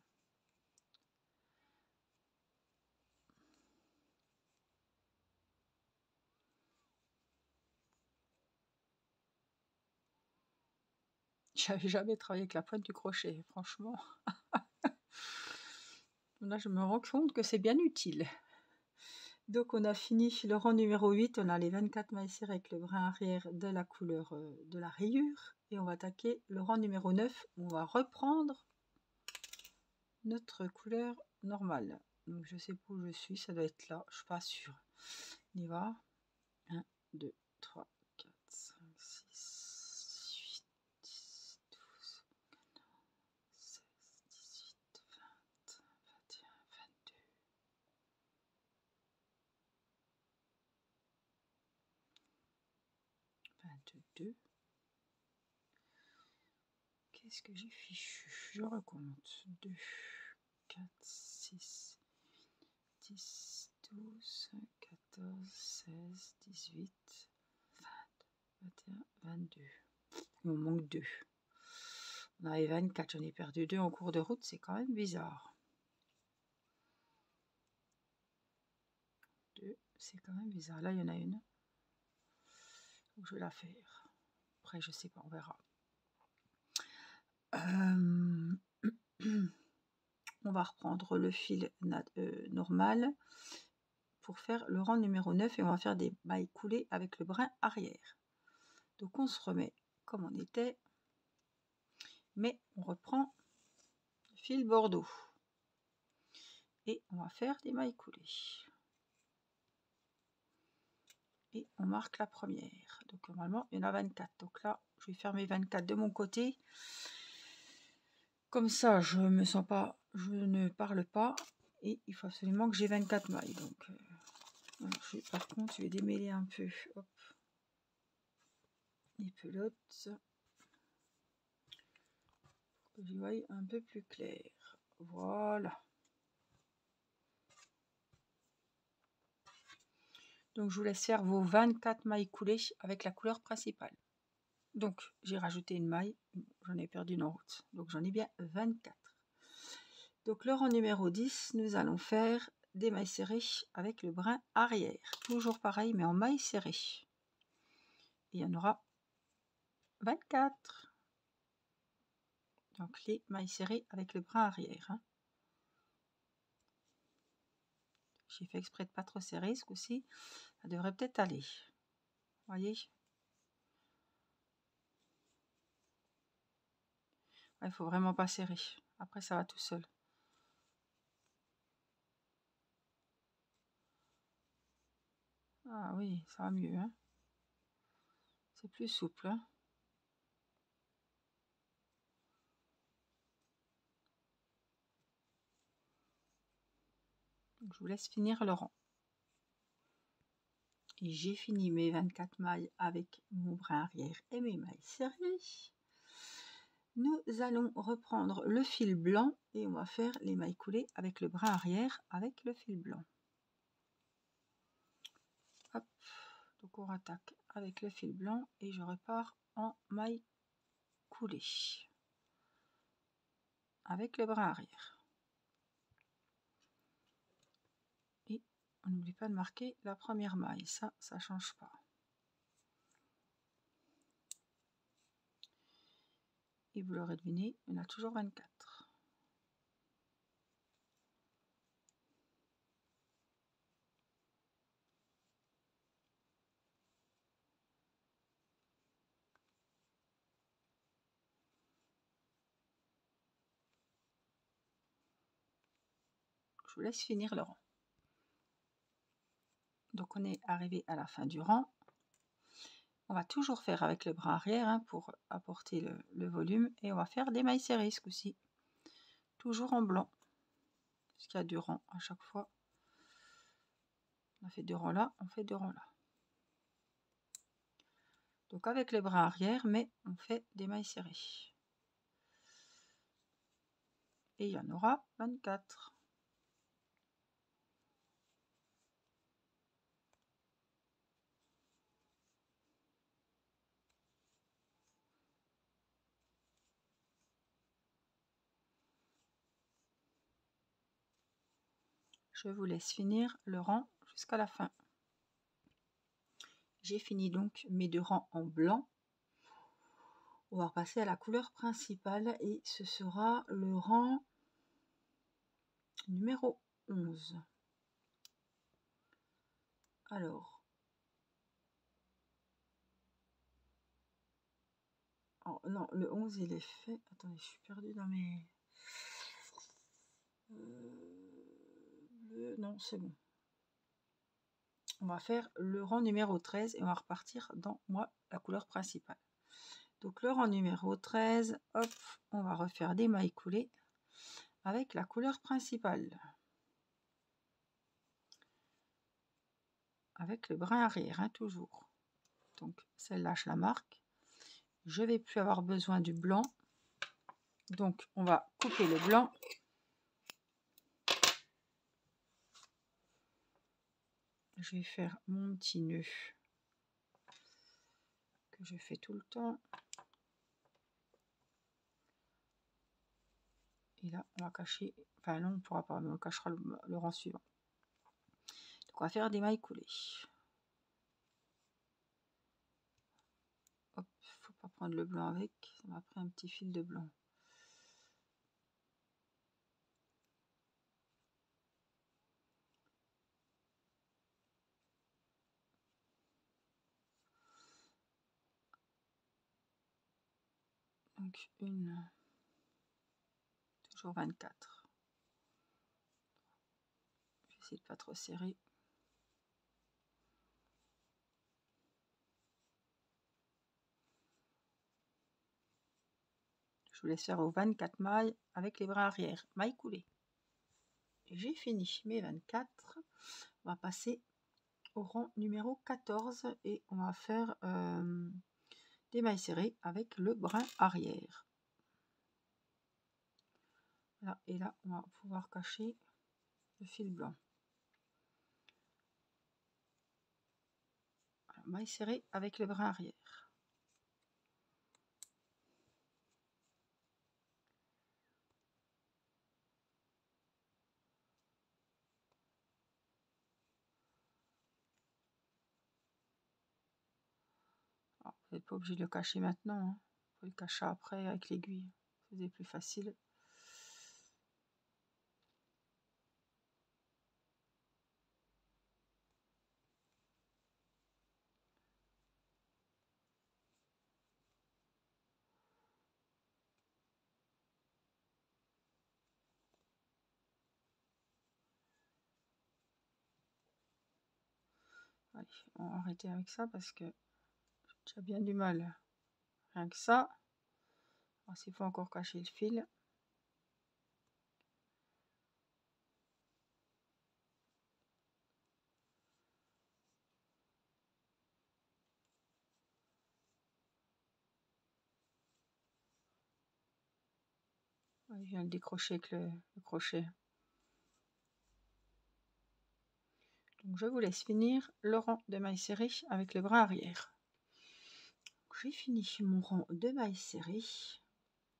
J'avais jamais travaillé avec la pointe du crochet, franchement. Là, je me rends compte que c'est bien utile. Donc, on a fini le rang numéro 8. On a les 24 mailles serrées avec le brin arrière de la couleur de la rayure. Et on va attaquer le rang numéro 9. On va reprendre notre couleur normale. Donc, je sais pas où je suis. Ça doit être là. Je suis pas sûre. On y va. 1, 2, 3, 4, 5, 6, 8, 10, 12, 16, 18, 20, 21, 22. 22. Qu'est-ce que j'ai fichu? Je recompte. 2, 4, 6, 10, 12, 14, 16, 18, 20, 21, 22. Il me manque 2. On avait 24, j'en ai perdu 2 en cours de route, c'est quand même bizarre. 2, c'est quand même bizarre. Là, il y en a une. Je vais la faire. Après, je sais pas, on verra. On va reprendre le fil normal pour faire le rang numéro 9 et on va faire des mailles coulées avec le brin arrière. Donc on se remet comme on était, mais on reprend le fil bordeaux et on va faire des mailles coulées. Et on marque la première. Donc normalement il y en a 24. Donc là je vais faire mes 24 de mon côté. Comme ça je me sens pas, je ne parle pas et il faut absolument que j'ai 24 mailles. Donc, par contre, je vais démêler un peu, hop, les pelotes, que j'y voie un peu plus clair. Voilà. Donc, je vous laisse faire vos 24 mailles coulées avec la couleur principale. Donc, j'ai rajouté une maille, j'en ai perdu une en route. Donc, j'en ai bien 24. Donc, le rang numéro 10, nous allons faire des mailles serrées avec le brin arrière. Toujours pareil, mais en mailles serrées. Il y en aura 24. Donc, les mailles serrées avec le brin arrière. Hein. J'ai fait exprès de pas trop serrer ce coup-ci. Ça devrait peut-être aller. Vous voyez? Il faut vraiment pas serrer. Après, ça va tout seul. Ah oui, ça va mieux. Hein. C'est plus souple. Hein. Donc, je vous laisse finir le rang. Et j'ai fini mes 24 mailles avec mon brin arrière et mes mailles serrées. Nous allons reprendre le fil blanc et on va faire les mailles coulées avec le brin arrière avec le fil blanc. Hop. Donc on rattaque avec le fil blanc et je repars en mailles coulées avec le brin arrière. Et on n'oublie pas de marquer la première maille, ça change pas. Et vous l'aurez deviné, on a toujours 24. Je vous laisse finir le rang. Donc on est arrivé à la fin du rang. On va toujours faire avec le bras arrière hein, pour apporter le volume et on va faire des mailles serrées ce coup-ci. Toujours en blanc. Parce qu'il y a 2 rangs à chaque fois. On a fait 2 rangs là, on fait 2 rangs là. Donc avec les bras arrière, mais on fait des mailles serrées. Et il y en aura 24. Je vous laisse finir le rang jusqu'à la fin. J'ai fini donc mes 2 rangs en blanc. On va repasser à la couleur principale et ce sera le rang numéro 11. Alors, oh, non, le 11 il est fait. Attendez, je suis perdue dans mes... non, c'est bon. On va faire le rang numéro 13 et on va repartir dans la couleur principale. Donc le rang numéro 13, hop, on va refaire des mailles coulées avec la couleur principale. Avec le brin arrière, hein, toujours. Donc celle-là, je la marque. Je vais plus avoir besoin du blanc. Donc on va couper le blanc. Je vais faire mon petit nœud que je fais tout le temps. Et là, on va cacher, enfin non, on ne pourra pas, mais on cachera le rang suivant. Donc on va faire des mailles coulées. Hop, faut pas prendre le blanc avec, ça m'a pris un petit fil de blanc. Donc une, toujours 24. Je vais essayer de pas trop serrer. Je vous laisse faire aux 24 mailles avec les brins arrière, mailles coulées. J'ai fini mes 24. On va passer au rang numéro 14 et on va faire des mailles serrées avec le brin arrière. Là, et là, on va pouvoir cacher le fil blanc. Voilà, mailles serrées avec le brin arrière. Alors, vous n'êtes pas obligé de le cacher maintenant, hein. Vous pouvez le cacher après avec l'aiguille, c'est plus facile. Allez, on va arrêter avec ça parce que j'ai bien du mal. Rien que ça. Alors, s'il faut encore cacher le fil. Ouais, je viens de décrocher avec le crochet. Donc je vous laisse finir le rang de mailles serrées avec le bras arrière. J'ai fini mon rang de mailles serrées.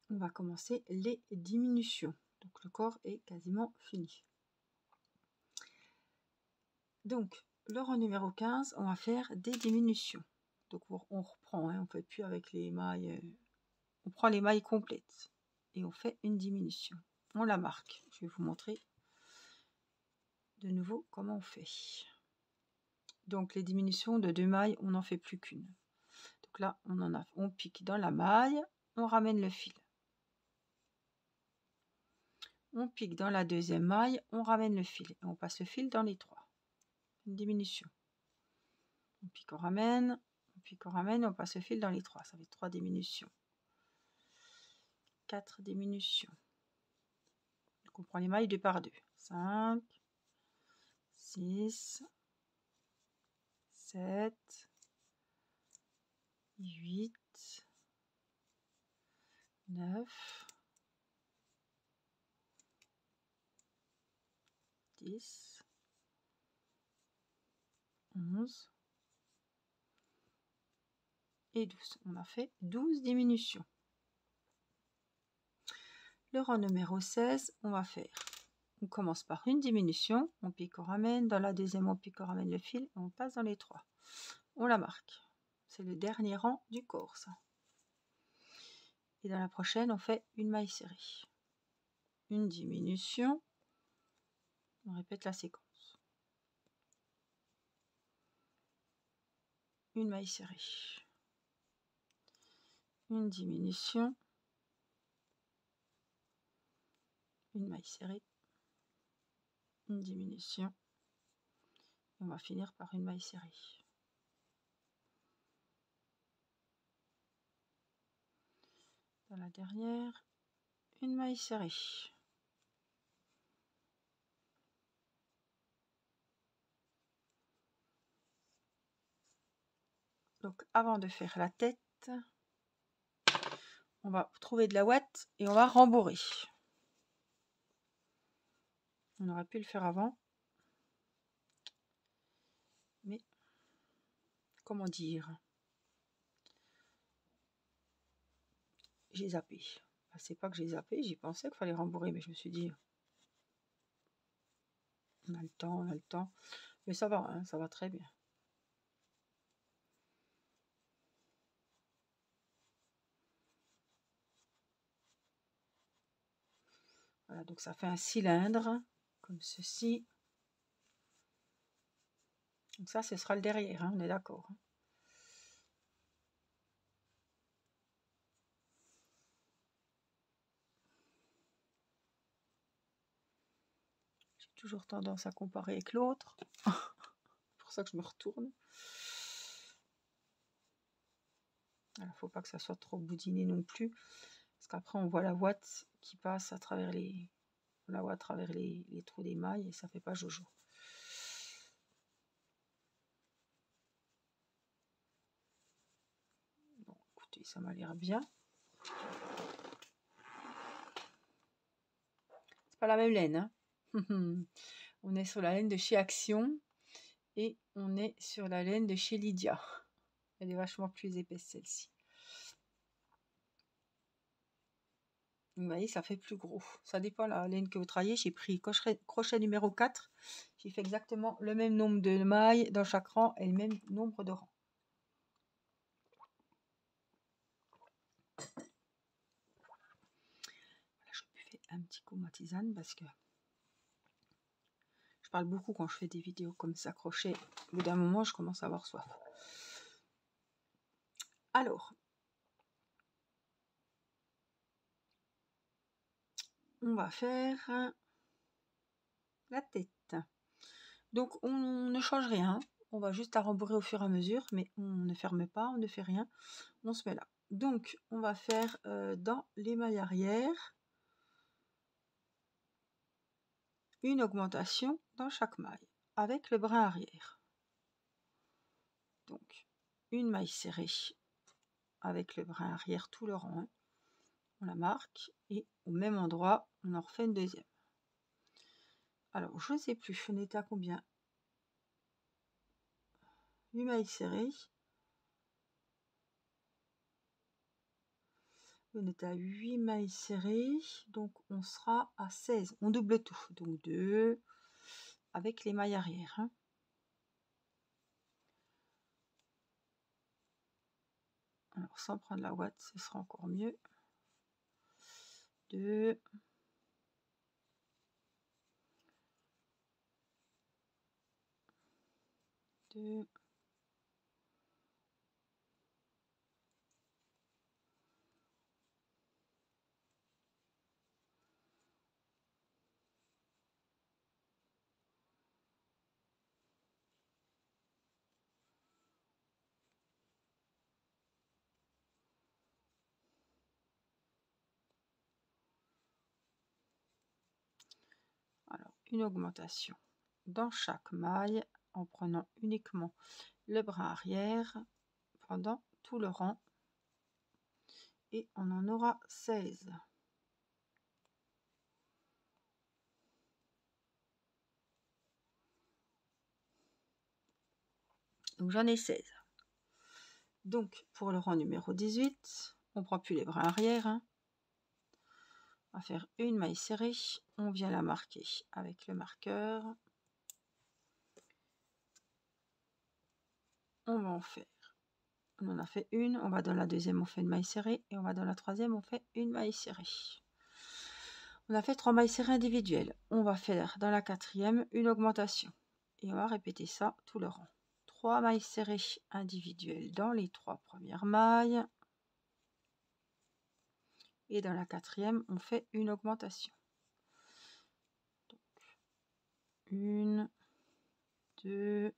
On va commencer les diminutions. Donc le corps est quasiment fini. Donc le rang numéro 15, on va faire des diminutions. Donc on reprend, hein, on ne fait plus avec les mailles. On prend les mailles complètes et on fait une diminution. On la marque. Je vais vous montrer de nouveau comment on fait. Donc les diminutions de 2 mailles, on n'en fait plus qu'une. Donc là, on pique dans la maille, on ramène le fil. On pique dans la deuxième maille, on ramène le fil et on passe le fil dans les 3. Une diminution. On pique, on ramène, on passe le fil dans les 3. Ça fait 3 diminutions. 4 diminutions. Donc on prend les mailles 2 par 2. 5, 6, 7, 8, 9, 10, 11 et 12. On a fait 12 diminutions. Le rang numéro 16, on commence par une diminution, on pique, on ramène, dans la deuxième on pique, on ramène le fil, et on passe dans les 3. On la marque. C'est le dernier rang du corps, ça. Et dans la prochaine, on fait une maille serrée. Une diminution. On répète la séquence. Une maille serrée. Une diminution. Une maille serrée. Une diminution. Et on va finir par une maille serrée. Dans la dernière, une maille serrée. Donc avant de faire la tête, on va trouver de la ouate et on va rembourrer. On aurait pu le faire avant, mais comment dire, j'ai zappé. Enfin, c'est pas que j'ai zappé, j'y pensais qu'il fallait rembourrer, mais je me suis dit, on a le temps, mais ça va, hein, ça va très bien. Voilà, donc ça fait un cylindre, comme ceci. Donc ça, ce sera le derrière, hein, on est d'accord. J'ai toujours tendance à comparer avec l'autre. C'est pour ça que je me retourne. Il ne faut pas que ça soit trop boudiné non plus. Parce qu'après, on voit la ouate qui passe à travers les... On la voit à travers les trous des mailles et ça fait pas jojo. Bon, écoutez, ça m'a l'air bien. C'est pas la même laine, hein. On est sur la laine de chez Action et on est sur la laine de chez Lydia. Elle est vachement plus épaisse celle-ci. Vous voyez, ça fait plus gros. Ça dépend de la laine que vous travaillez. J'ai pris crochet numéro 4. J'ai fait exactement le même nombre de mailles dans chaque rang et le même nombre de rangs. Voilà, je fais un petit coup ma tisane parce que je parle beaucoup quand je fais des vidéos comme ça, crochet. Au bout d'un moment, je commence à avoir soif. Alors, on va faire la tête. Donc, on ne change rien. On va juste la rembourrer au fur et à mesure, mais on ne ferme pas, on ne fait rien. On se met là. Donc, on va faire dans les mailles arrière une augmentation dans chaque maille avec le brin arrière. Donc, une maille serrée avec le brin arrière tout le rang. Hein. On la marque et au même endroit, on en refait une deuxième. Alors, je ne sais plus, on était à combien? 8 mailles serrées. On est à 8 mailles serrées, donc on sera à 16. On double tout, donc 2 avec les mailles arrière. Hein. Alors, sans prendre la ouate, ce sera encore mieux. 2. 2. Alors, une augmentation dans chaque maille en prenant uniquement le brin arrière pendant tout le rang. Et on en aura 16. Donc j'en ai 16. Donc pour le rang numéro 18, on ne prend plus les brins arrière. Hein. On va faire une maille serrée. On vient la marquer avec le marqueur. On va en faire. On en a fait une. On va dans la deuxième, on fait une maille serrée. Et on va dans la troisième, on fait une maille serrée. On a fait 3 mailles serrées individuelles. On va faire dans la quatrième une augmentation. Et on va répéter ça tout le rang. 3 mailles serrées individuelles dans les 3 premières mailles. Et dans la quatrième, on fait une augmentation. Donc, 1, 2,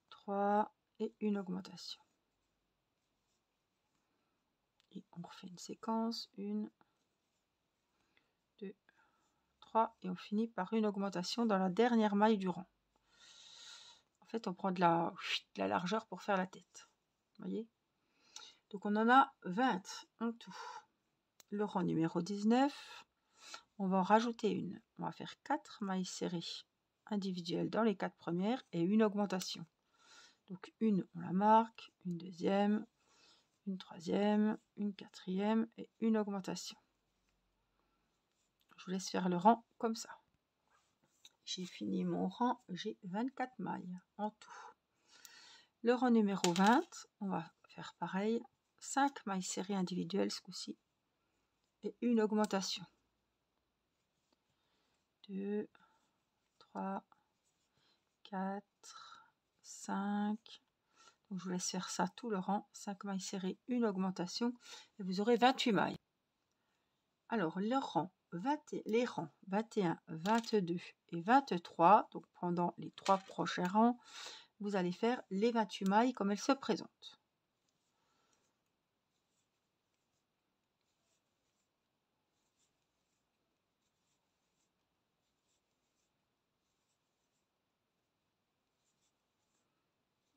3 et une augmentation. Et on refait une séquence. 1, 2, 3 et on finit par une augmentation dans la dernière maille du rang. En fait, on prend de la largeur pour faire la tête. Vous voyez? Donc, on en a 20 en tout. Le rang numéro 19, on va en rajouter une. On va faire 4 mailles serrées individuelles dans les 4 premières et une augmentation. Donc une, on la marque, une deuxième, une troisième, une quatrième et une augmentation. Je vous laisse faire le rang comme ça. J'ai fini mon rang, j'ai 24 mailles en tout. Le rang numéro 20, on va faire pareil, 5 mailles serrées individuelles ce coup-ci et une augmentation. 2, 3, 4, 5. Donc je vous laisse faire ça tout le rang. 5 mailles serrées, une augmentation. Et vous aurez 28 mailles. Alors les rangs 21, 22 et 23. Donc pendant les 3 prochains rangs, vous allez faire les 28 mailles comme elles se présentent.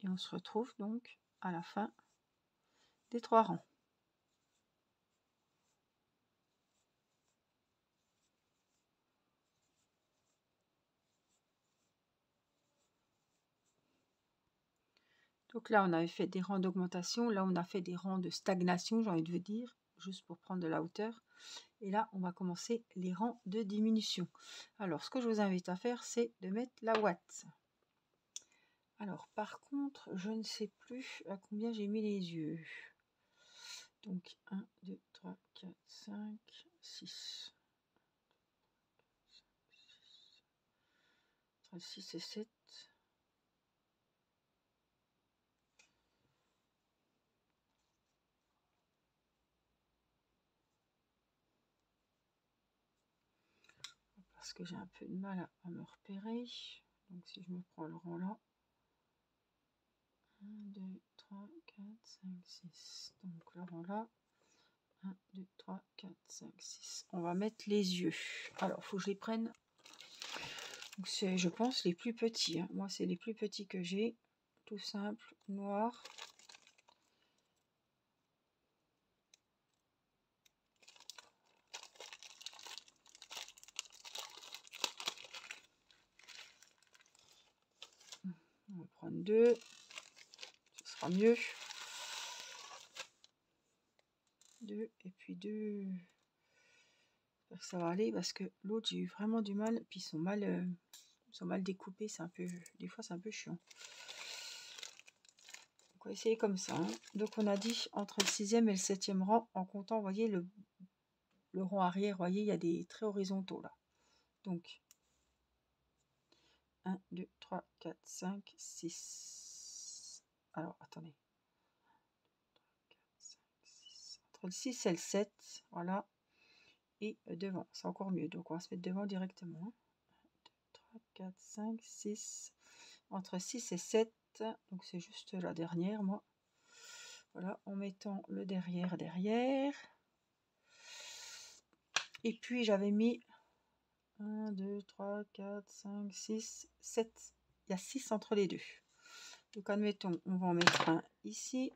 Et on se retrouve donc à la fin des 3 rangs. Donc là, on avait fait des rangs d'augmentation. Là, on a fait des rangs de stagnation, j'ai envie de vous dire, juste pour prendre de la hauteur. Et là, on va commencer les rangs de diminution. Alors, ce que je vous invite à faire, c'est de mettre la ouate. Alors, par contre, je ne sais plus à combien j'ai mis les yeux. Donc, 1, 2, 3, 4, 5, 6. Entre 6 et 7. Parce que j'ai un peu de mal à me repérer. Donc, si je me prends le rang là. 1, 2, 3, 4, 5, 6. Donc, le rang là. 1, 2, 3, 4, 5, 6. On va mettre les yeux. Alors, il faut que je les prenne. C'est, je pense, les plus petits. Hein. Moi, c'est les plus petits que j'ai. Tout simple, noir. On va prendre 2. Ce sera mieux. 2 et puis 2. J'espère que ça va aller parce que l'autre, j'ai eu vraiment du mal. Puis ils sont mal découpés. C'est un peu, des fois, c'est un peu chiant. On va essayer comme ça. Hein. Donc, on a dit entre le 6e et le 7e rang, en comptant, vous voyez, le rang arrière, vous voyez, il y a des traits horizontaux là. Donc, 1, 2, 3, 4, 5, 6. Alors, attendez. 4, 5, 6. Entre le 6 et le 7, voilà. Et devant, c'est encore mieux. Donc, on va se mettre devant directement. 1, 2, 3, 4, 5, 6. Entre 6 et 7. Donc, c'est juste la dernière, moi. Voilà, en mettant le derrière. Et puis, j'avais mis 1, 2, 3, 4, 5, 6, 7. Il y a 6 entre les deux. Donc, admettons, on va en mettre un ici.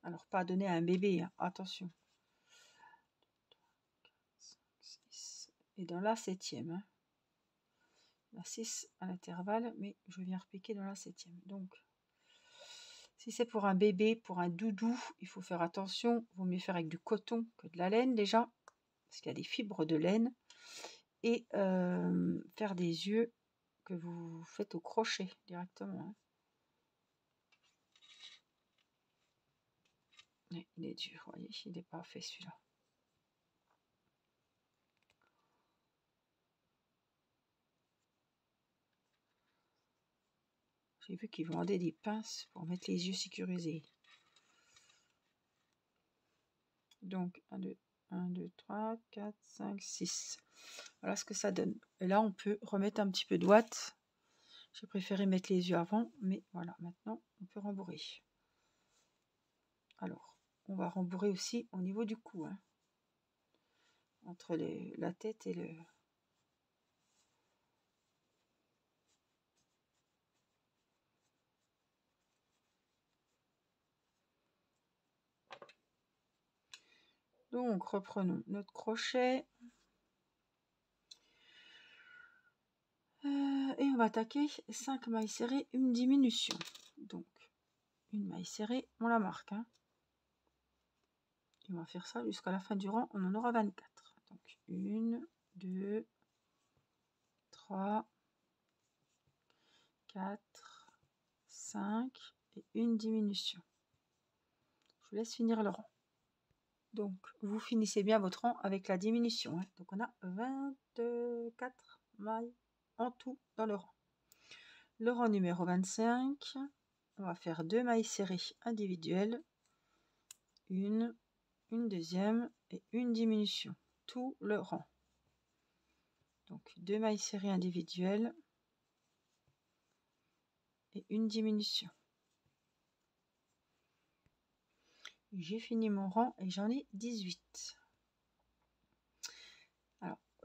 Alors, pas donner à un bébé, hein. Attention. 6. Et dans la 7e. Hein. La 6 à l'intervalle, mais je viens repiquer dans la 7e. Donc, si c'est pour un bébé, pour un doudou, il faut faire attention. Il vaut mieux faire avec du coton que de la laine déjà, parce qu'il y a des fibres de laine. Et faire des yeux que vous faites au crochet directement. Hein. Il est dur, vous voyez, il n'est pas fait celui-là. J'ai vu qu'ils vendaient des pinces pour mettre les yeux sécurisés. Donc, 1, 2, 3, 4, 5, 6. Voilà ce que ça donne. Et là, on peut remettre un petit peu de ouate. J'ai préféré mettre les yeux avant, mais voilà, maintenant, on peut rembourrer. Alors, on va rembourrer aussi au niveau du cou. Hein, entre la tête et le... Donc, reprenons notre crochet. Et on va attaquer 5 mailles serrées, une diminution. Donc, une maille serrée, on la marque. Hein. Et on va faire ça jusqu'à la fin du rang, on en aura 24. Donc, 1, 2, 3, 4, 5 et une diminution. Je vous laisse finir le rang. Donc, vous finissez bien votre rang avec la diminution. Hein. Donc, on a 24 mailles en tout dans le rang. Le rang numéro 25, on va faire 2 mailles serrées individuelles, une deuxième et une diminution. Tout le rang. Donc, 2 mailles serrées individuelles et une diminution. J'ai fini mon rang et j'en ai 18.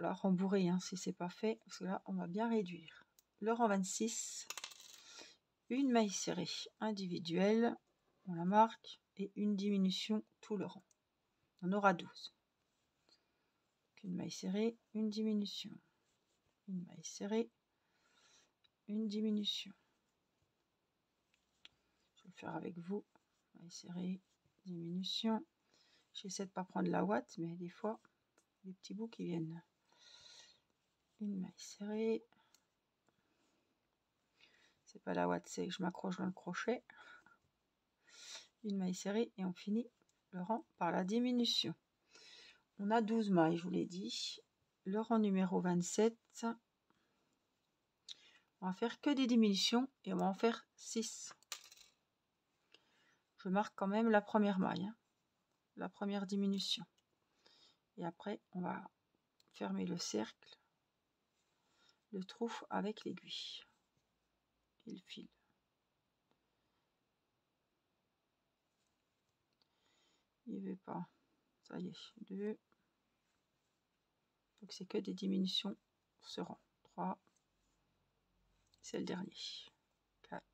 la rembourrer hein, si c'est pas fait, parce que là on va bien réduire. Le rang 26, une maille serrée individuelle, on la marque, et une diminution tout le rang. On aura 12. Une maille serrée, une diminution, une maille serrée, une diminution. Je vais le faire avec vous. Maille serrée, diminution. J'essaie de pas prendre la ouate, mais des fois des petits bouts qui viennent. Une maille serrée. C'est pas la ouate, c'est que je m'accroche dans le crochet. Une maille serrée et on finit le rang par la diminution. On a 12 mailles, je vous l'ai dit. Le rang numéro 27. On va faire que des diminutions et on va en faire 6. Je marque quand même la première maille, hein, la première diminution. Et après, on va fermer le cercle, le trou avec l'aiguille et le fil. Il ne veut pas. Ça y est, 2. Donc c'est que des diminutions pour ce rang. 3. C'est le dernier. 4.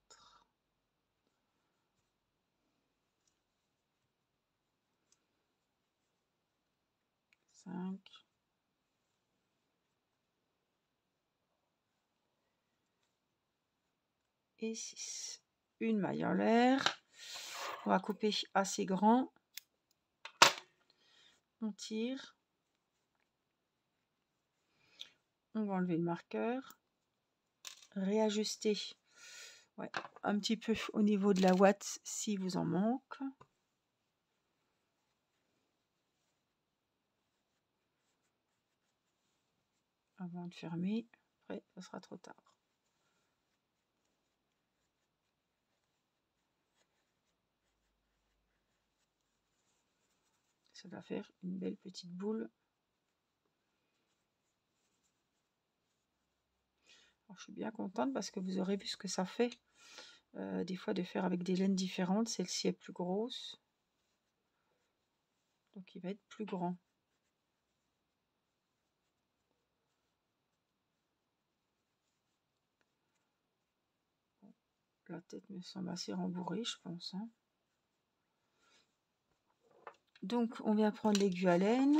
5. Et 6. Une maille en l'air. On va couper assez grand. On tire. On va enlever le marqueur. Réajuster un petit peu au niveau de la ouate si vous en manque. Avant de fermer, après ça sera trop tard. Ça va faire une belle petite boule. Alors, je suis bien contente parce que vous aurez vu ce que ça fait. Des fois de faire avec des laines différentes. Celle-ci est plus grosse. Donc il va être plus grand. La tête me semble assez rembourrée, je pense. Hein. Donc on vient prendre l'aiguille à laine.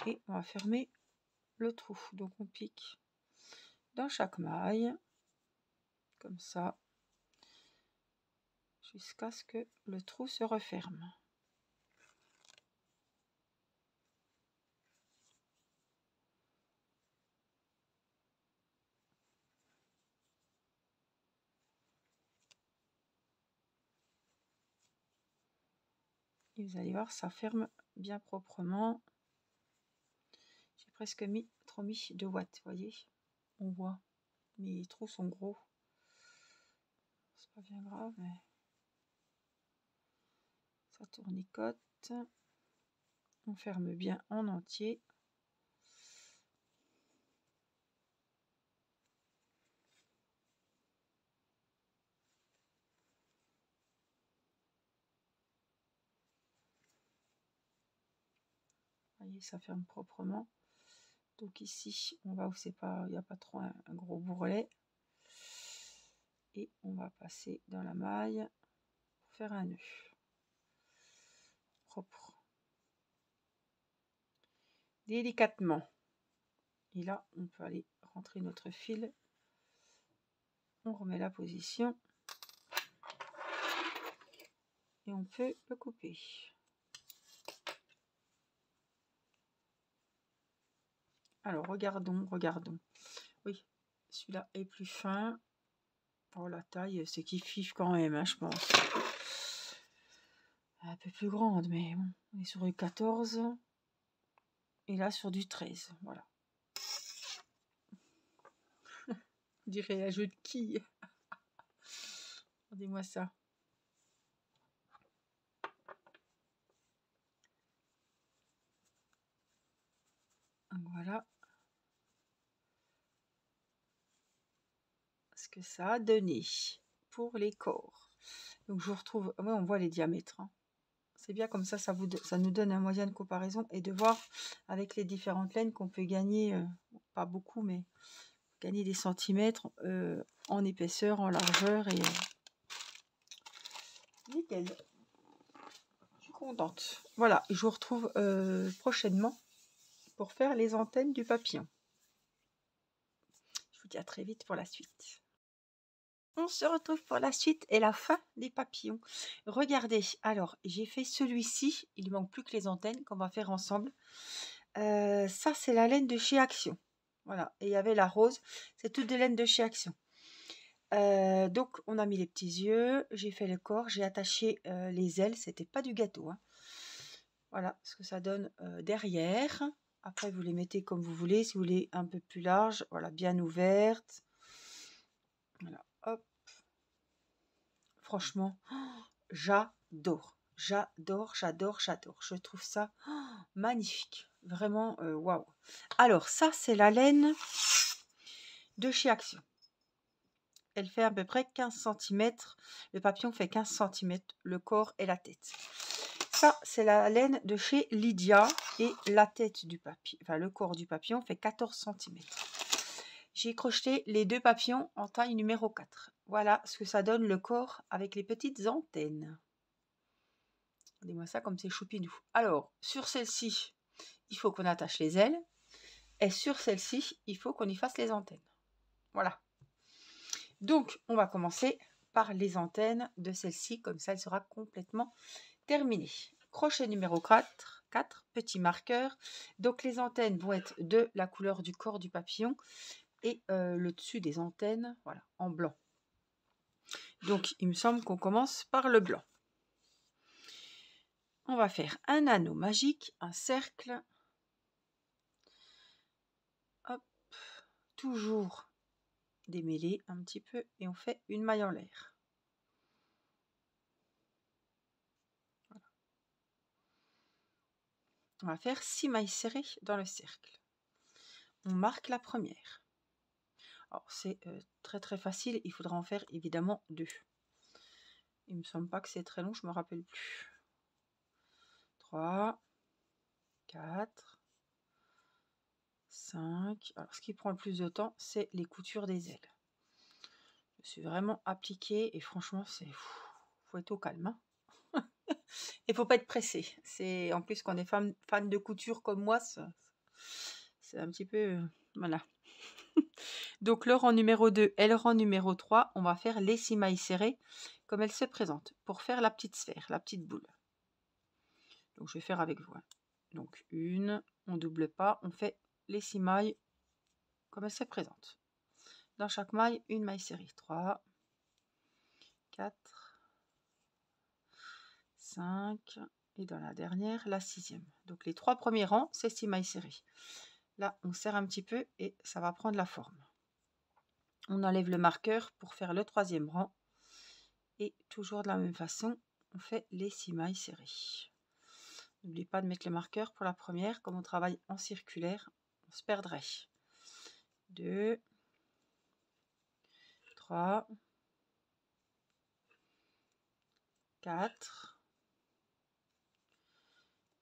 Et on va fermer le trou. Donc on pique dans chaque maille. Comme ça. Jusqu'à ce que le trou se referme. Et vous allez voir, ça ferme bien proprement. J'ai presque trop mis de watts, vous voyez. On voit. Mes trous sont gros. C'est pas bien grave, mais ça tournicote. On ferme bien en entier. Vous voyez, ça ferme proprement. Donc ici, on va où c'est pas, il n'y a pas trop un gros bourrelet. Et on va passer dans la maille pour faire un nœud propre. Délicatement. Et là, on peut aller rentrer notre fil. On remet la position. Et on peut le couper. Alors, regardons. Oui, celui-là est plus fin. Oh, la taille, c'est qui fiche quand même, hein, je pense. Un peu plus grande, mais bon, on est sur du 14. Et là, sur du 13, voilà. On dirait un jeu de quilles. Regardez-moi ça. Voilà ce que ça a donné pour les corps. Donc je vous retrouve, ouais, on voit les diamètres, hein. C'est bien comme ça, ça nous donne un moyen de comparaison et de voir avec les différentes laines qu'on peut gagner, pas beaucoup, mais gagner des centimètres en épaisseur, en largeur et nickel. Je suis contente. Voilà, je vous retrouve prochainement pour faire les antennes du papillon. Je vous dis à très vite pour la suite. On se retrouve pour la suite et la fin des papillons. Regardez, alors j'ai fait celui-ci, il ne manque plus que les antennes qu'on va faire ensemble. Ça c'est la laine de chez Action. Voilà, et il y avait la rose, c'est toute de laine de chez Action. Donc on a mis les petits yeux, j'ai fait le corps, j'ai attaché les ailes, c'était pas du gâteau. Hein. Voilà ce que ça donne derrière. Après vous les mettez comme vous voulez, si vous voulez un peu plus large, voilà, bien ouverte. Voilà, hop. Franchement, j'adore. J'adore, j'adore, j'adore. Je trouve ça magnifique. Vraiment, waouh. Alors, ça, c'est la laine de chez Action. Elle fait à peu près 15 cm. Le papillon fait 15 cm, le corps et la tête. Ça, c'est la laine de chez Lydia. Et la tête du papillon, enfin le corps du papillon fait 14 cm. J'ai crocheté les deux papillons en taille numéro 4. Voilà ce que ça donne le corps avec les petites antennes. Regardez-moi ça comme c'est choupinou. Alors, sur celle-ci, il faut qu'on attache les ailes. Et sur celle-ci, il faut qu'on y fasse les antennes. Voilà. Donc, on va commencer par les antennes de celle-ci. Comme ça, elle sera complètement terminée. Crochet numéro 4, petit marqueur. Donc, les antennes vont être de la couleur du corps du papillon. Et le dessus des antennes, voilà, en blanc. Donc, il me semble qu'on commence par le blanc. On va faire un anneau magique, un cercle. Hop, toujours démêler un petit peu et on fait une maille en l'air. Voilà. On va faire 6 mailles serrées dans le cercle. On marque la première. Alors c'est très très facile, il faudra en faire évidemment 2. Il me semble pas que c'est très long, je me rappelle plus. 3, 4, 5. Alors ce qui prend le plus de temps, c'est les coutures des ailes. Je suis vraiment appliquée et franchement, faut être au calme. Hein. Il faut pas être pressé. C'est en plus quand on est fan de couture comme moi, c'est un petit peu voilà. Donc le rang numéro 2 et le rang numéro 3, on va faire les 6 mailles serrées comme elles se présentent pour faire la petite sphère, la petite boule. Donc je vais faire avec vous. Donc une, on double pas, on fait les 6 mailles comme elles se présentent. Dans chaque maille, une maille serrée. 3, 4, 5 et dans la dernière, la 6e. Donc les 3 premiers rangs, c'est 6 mailles serrées. Là, on serre un petit peu et ça va prendre la forme. On enlève le marqueur pour faire le 3e rang. Et toujours de la même façon, on fait les 6 mailles serrées. N'oubliez pas de mettre le marqueur pour la première. Comme on travaille en circulaire, on se perdrait. 2, 3, 4,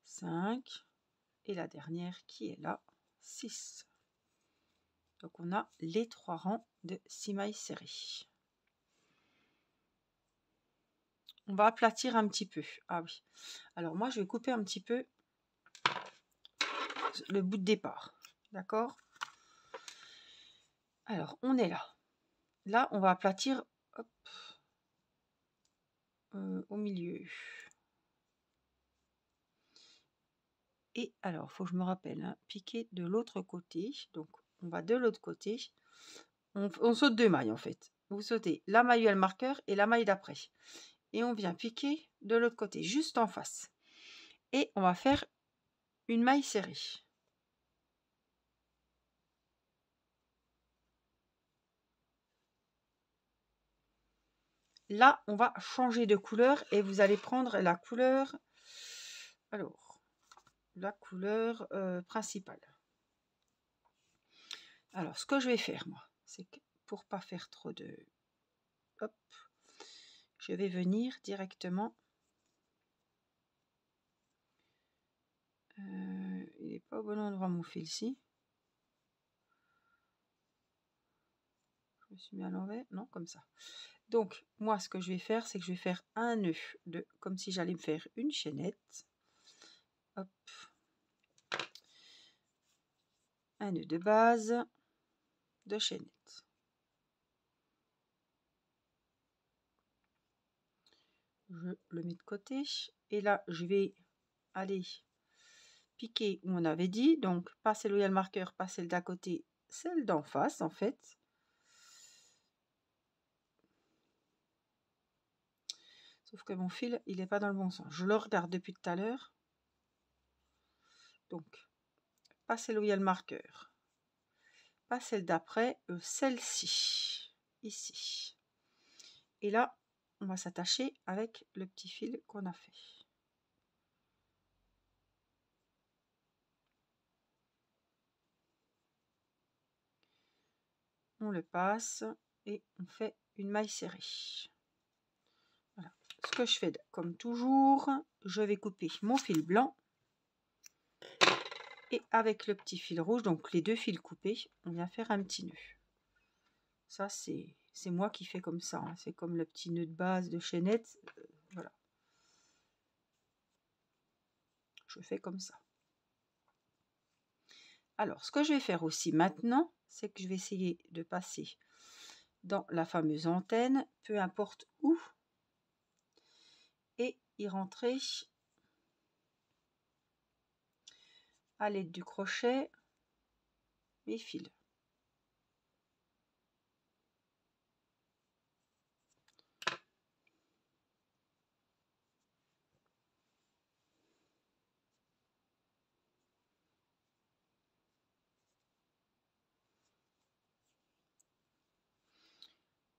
5 et la dernière qui est là, 6. Donc on a les 3 rangs de 6 mailles serrées. On va aplatir un petit peu. Ah oui. Alors moi je vais couper un petit peu le bout de départ. D'accord? Alors on est là. Là on va aplatir hop, au milieu. Et alors, il faut que je me rappelle, hein, piquer de l'autre côté. Donc, on va de l'autre côté. On saute 2 mailles en fait. Vous sautez la maille où il y a le marqueur et la maille d'après. Et on vient piquer de l'autre côté, juste en face. Et on va faire une maille serrée. Là, on va changer de couleur et vous allez prendre la couleur... Alors, la couleur principale. Alors, ce que je vais faire, moi, c'est que pour pas faire trop de... Hop, je vais venir directement Il n'est pas au bon endroit mon fil ici. Je me suis mis à l'envers, non, comme ça. Donc moi ce que je vais faire, c'est que je vais faire un nœud comme si j'allais me faire une chaînette. Hop. Un nœud de base de chaînette. Je le mets de côté et là je vais aller piquer où on avait dit, donc pas celle où il y a le marqueur, pas celle d'à côté, celle d'en face en fait. Sauf que mon fil il n'est pas dans le bon sens, je le regarde depuis tout à l'heure. Donc pas celle où il y a le marqueur, pas celle d'après, celle-ci ici, et là on va s'attacher avec le petit fil qu'on a fait. On le passe et on fait une maille serrée. Voilà. Ce que je fais comme toujours, je vais couper mon fil blanc et avec le petit fil rouge, donc les deux fils coupés, on vient faire un petit nœud. Ça c'est moi qui fais comme ça, hein. C'est comme le petit nœud de base de chaînette, voilà. Je fais comme ça. Alors ce que je vais faire aussi maintenant, c'est que je vais essayer de passer dans la fameuse antenne, peu importe où, et y rentrer à l'aide du crochet mes fils.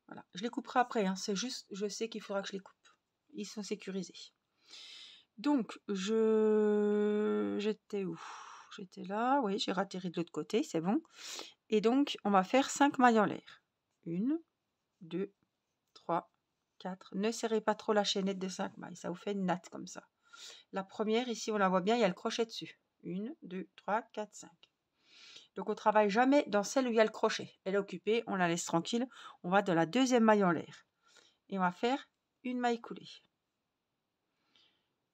Voilà, je les couperai après, hein. C'est juste, je sais qu'il faudra que je les coupe. Ils sont sécurisés. Donc, j'étais où? J'étais là, oui, j'ai ratterri de l'autre côté, c'est bon. Et donc, on va faire 5 mailles en l'air. 1, 2, 3, 4. Ne serrez pas trop la chaînette de 5 mailles, ça vous fait une natte comme ça. La première, ici, on la voit bien, il y a le crochet dessus. 1, 2, 3, 4, 5. Donc, on ne travaille jamais dans celle où il y a le crochet. Elle est occupée, on la laisse tranquille. On va dans la deuxième maille en l'air. Et on va faire une maille coulée.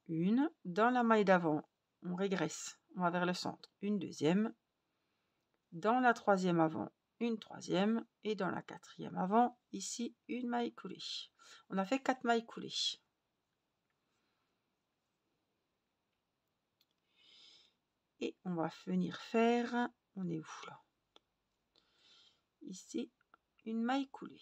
Une, dans la maille d'avant, on régresse, on va vers le centre. Une deuxième, dans la troisième avant, une troisième, et dans la quatrième avant, ici, une maille coulée. On a fait 4 mailles coulées. Et on va venir faire, on est où là? Ici, une maille coulée.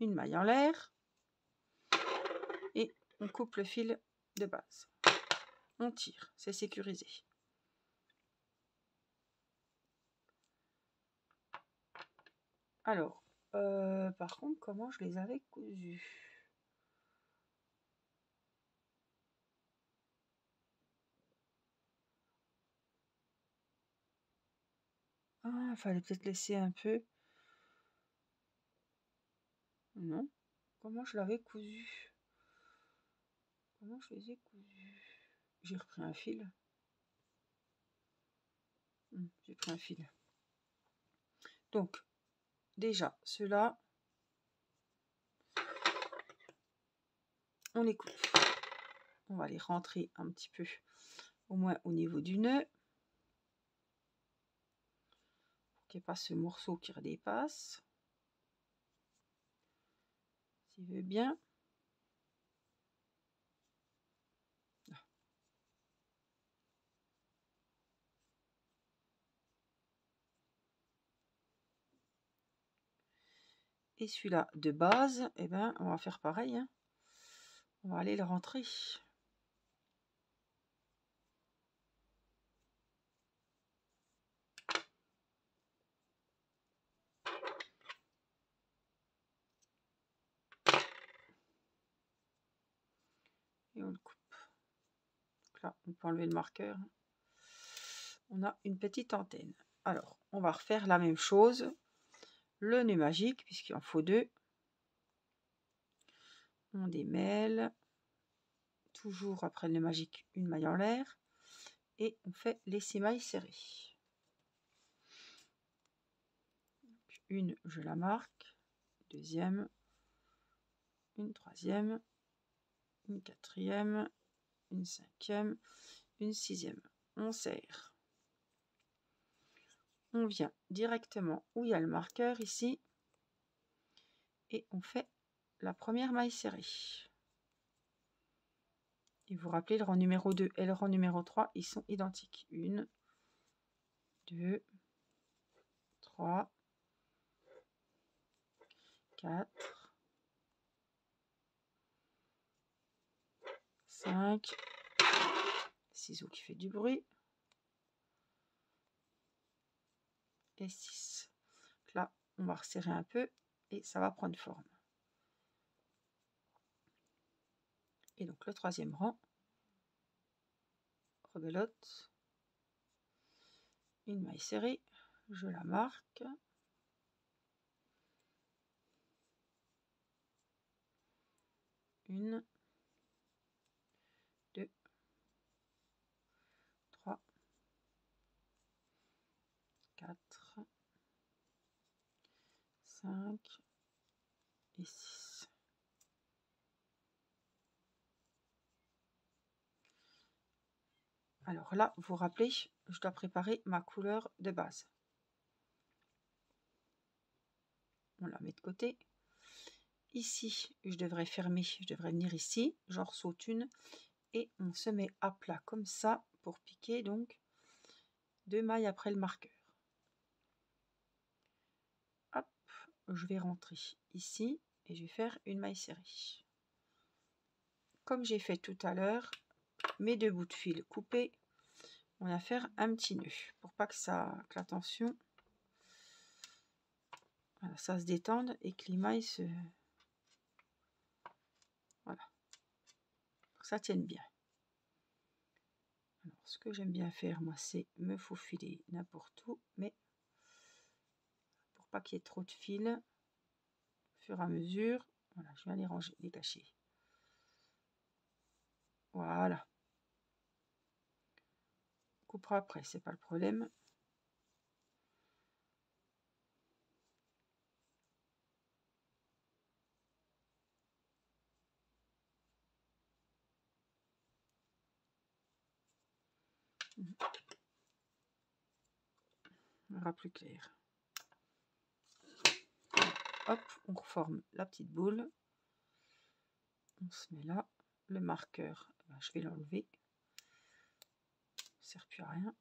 Une maille en l'air. Et on coupe le fil de base. On tire, c'est sécurisé. Alors, par contre, comment je les avais cousus? Ah, il fallait peut-être laisser un peu. Non. Comment je l'avais cousu? Comment je les ai cousus? J'ai repris un fil. J'ai pris un fil. Donc, déjà, ceux-là, on les coupe. On va les rentrer un petit peu, au moins au niveau du nœud, pour qu'il n'y ait pas ce morceau qui redépasse. S'il veut bien. Et celui-là de base, eh ben, on va faire pareil, hein. On va aller le rentrer. Et on le coupe. Donc là, on peut enlever le marqueur. On a une petite antenne. Alors, on va refaire la même chose. le nœud magique, puisqu'il en faut 2. On démêle, toujours après le nœud magique, une maille en l'air, et on fait les 6 mailles serrées. Une, je la marque, deuxième, une troisième, une quatrième, une cinquième, une sixième. On serre. On vient directement où il y a le marqueur ici et on fait la première maille serrée. Et vous rappelez, le rang numéro 2 et le rang numéro 3, ils sont identiques. 1, 2, 3, 4, 5, ciseau qui fait du bruit, et 6. Là, on va resserrer un peu et ça va prendre forme. Et donc le troisième rang, rebelote, une maille serrée, je la marque, une, 2, 3, 4, 5 et 6. Alors là, vous vous rappelez, je dois préparer ma couleur de base. On la met de côté. Ici, je devrais fermer, je devrais venir ici, j'en saute une et on se met à plat comme ça pour piquer donc 2 mailles après le marqueur. Hop, je vais rentrer ici et je vais faire une maille serrée. Comme j'ai fait tout à l'heure, mes 2 bouts de fil coupés, on va faire un petit nœud pour pas que la tension, voilà, ça se détende et que les mailles se, voilà, pour que ça tienne bien. Alors, ce que j'aime bien faire, moi, c'est me faufiler n'importe où, mais pour pas qu'il y ait trop de fils, au fur et à mesure, voilà, je viens les ranger, les cacher. Voilà. On coupera après, c'est pas le problème. On verra plus clair. Hop, on reforme la petite boule. On se met là. Le marqueur, ben, je vais l'enlever. Ça ne sert plus à rien.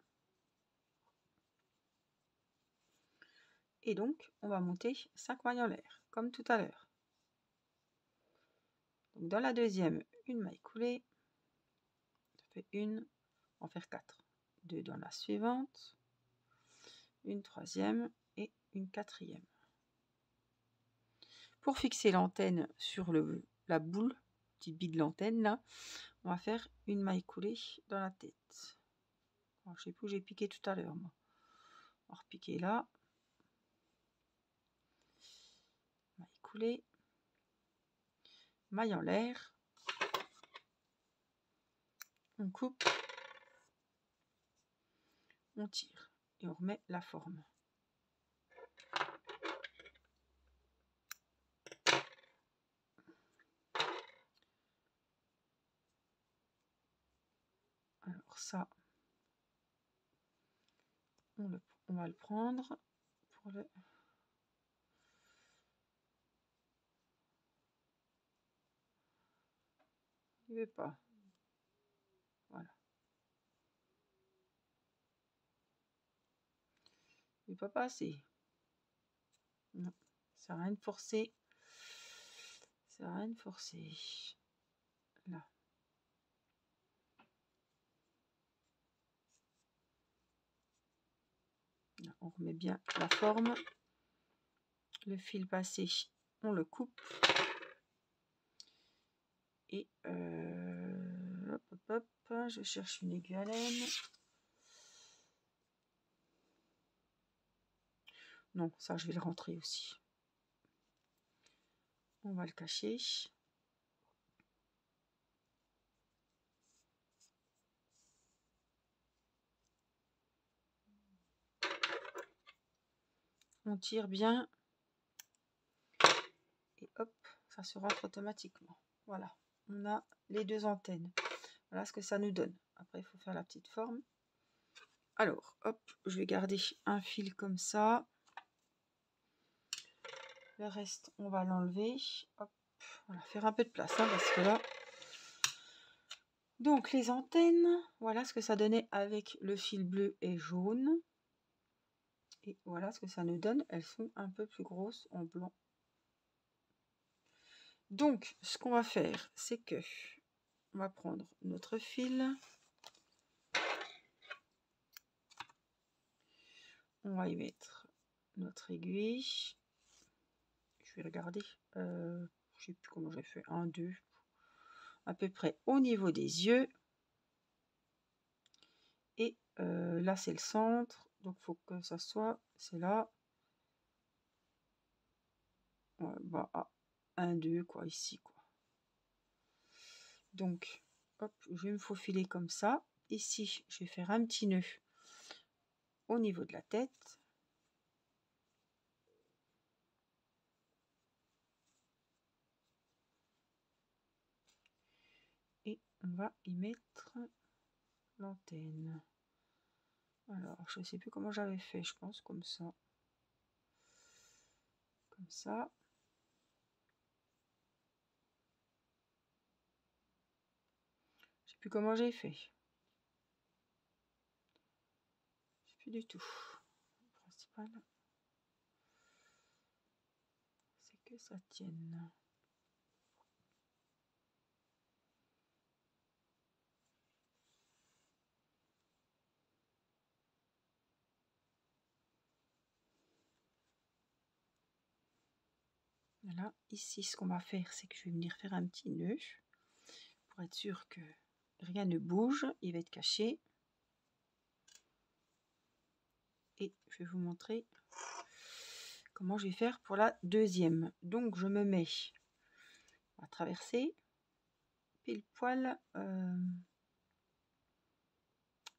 Et donc, on va monter 5 mailles en l'air, comme tout à l'heure. Donc, dans la deuxième, une maille coulée. Ça fait une, on va faire 4. 2 dans la suivante. Une troisième et une quatrième. Pour fixer l'antenne sur la boule, petite bille de l'antenne là, on va faire une maille coulée dans la tête. Alors, je sais plus où j'ai piqué tout à l'heure moi. On va repiquer là. Maille coulée. Maille en l'air. On coupe. On tire et on remet la forme. Alors ça, on va le prendre pour le... Il veut pas. Voilà. Il ne peut pas passer. Non, ça sert à rien de forcer. Ça sert à rien de forcer. Là. Là, on remet bien la forme. Le fil passé, on le coupe. Et hop, hop, hop, je cherche une aiguille à laine. Non, ça je vais le rentrer aussi. On va le cacher. On tire bien. Et hop, ça se rentre automatiquement. Voilà, on a les deux antennes. Voilà ce que ça nous donne. Après, il faut faire la petite forme. Alors, hop, je vais garder un fil comme ça. Le reste, on va l'enlever. Hop, voilà, faire un peu de place, hein, parce que là... Donc, les antennes, voilà ce que ça donnait avec le fil bleu et jaune. Et voilà ce que ça nous donne. Elles sont un peu plus grosses en blanc. Donc, ce qu'on va faire, c'est que on va prendre notre fil. On va y mettre notre aiguille. Je vais regarder. Je sais plus comment j'ai fait. 1, 2. À peu près au niveau des yeux. Et là, c'est le centre. Donc, il faut que ça soit... C'est là. Ouais, bah, 1, 2, quoi, ici, quoi. Donc, hop, je vais me faufiler comme ça. Ici, je vais faire un petit nœud au niveau de la tête. Et on va y mettre l'antenne. Alors, je ne sais plus comment j'avais fait, je pense, comme ça. Comme ça. Je sais plus comment j'ai fait. Je sais plus du tout. Le principal, c'est que ça tienne. Voilà, ici, ce qu'on va faire, c'est que je vais venir faire un petit nœud pour être sûr que rien ne bouge. Il va être caché. Et je vais vous montrer comment je vais faire pour la deuxième. Donc, je me mets à traverser pile poil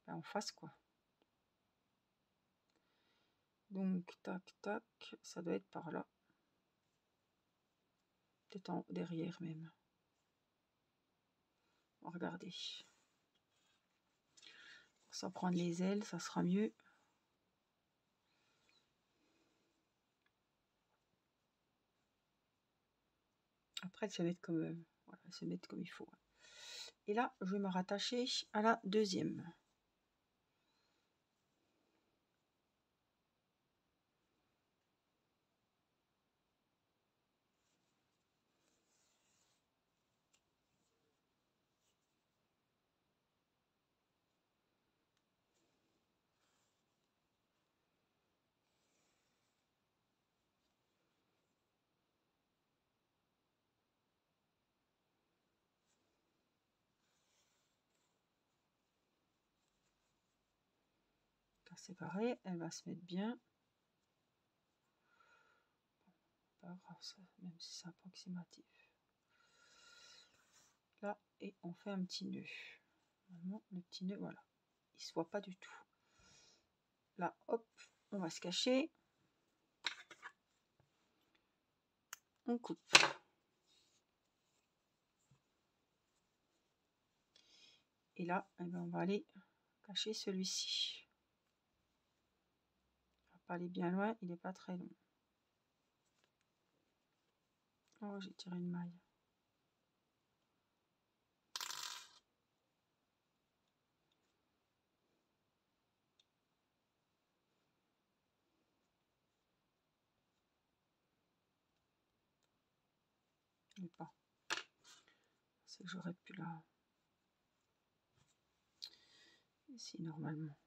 en face, quoi. Donc, tac, tac, ça doit être par là. Peut-être en derrière même. On va regarder. Sans prendre les ailes, ça sera mieux. Après, se mettre comme, voilà, se mettre comme il faut. Et là, je vais me rattacher à la deuxième. Séparée, elle va se mettre bien. Pas grave, ça, même si c'est approximatif. Là, et on fait un petit nœud. Normalement, le petit nœud, voilà, il se voit pas du tout. Là, hop, on va se cacher. On coupe. Et là, eh ben, on va aller cacher celui-ci. On va pas aller bien loin, il n'est pas très long. Oh, j'ai tiré une maille. Mais pas. C'est que j'aurais pu la... Ici, normalement.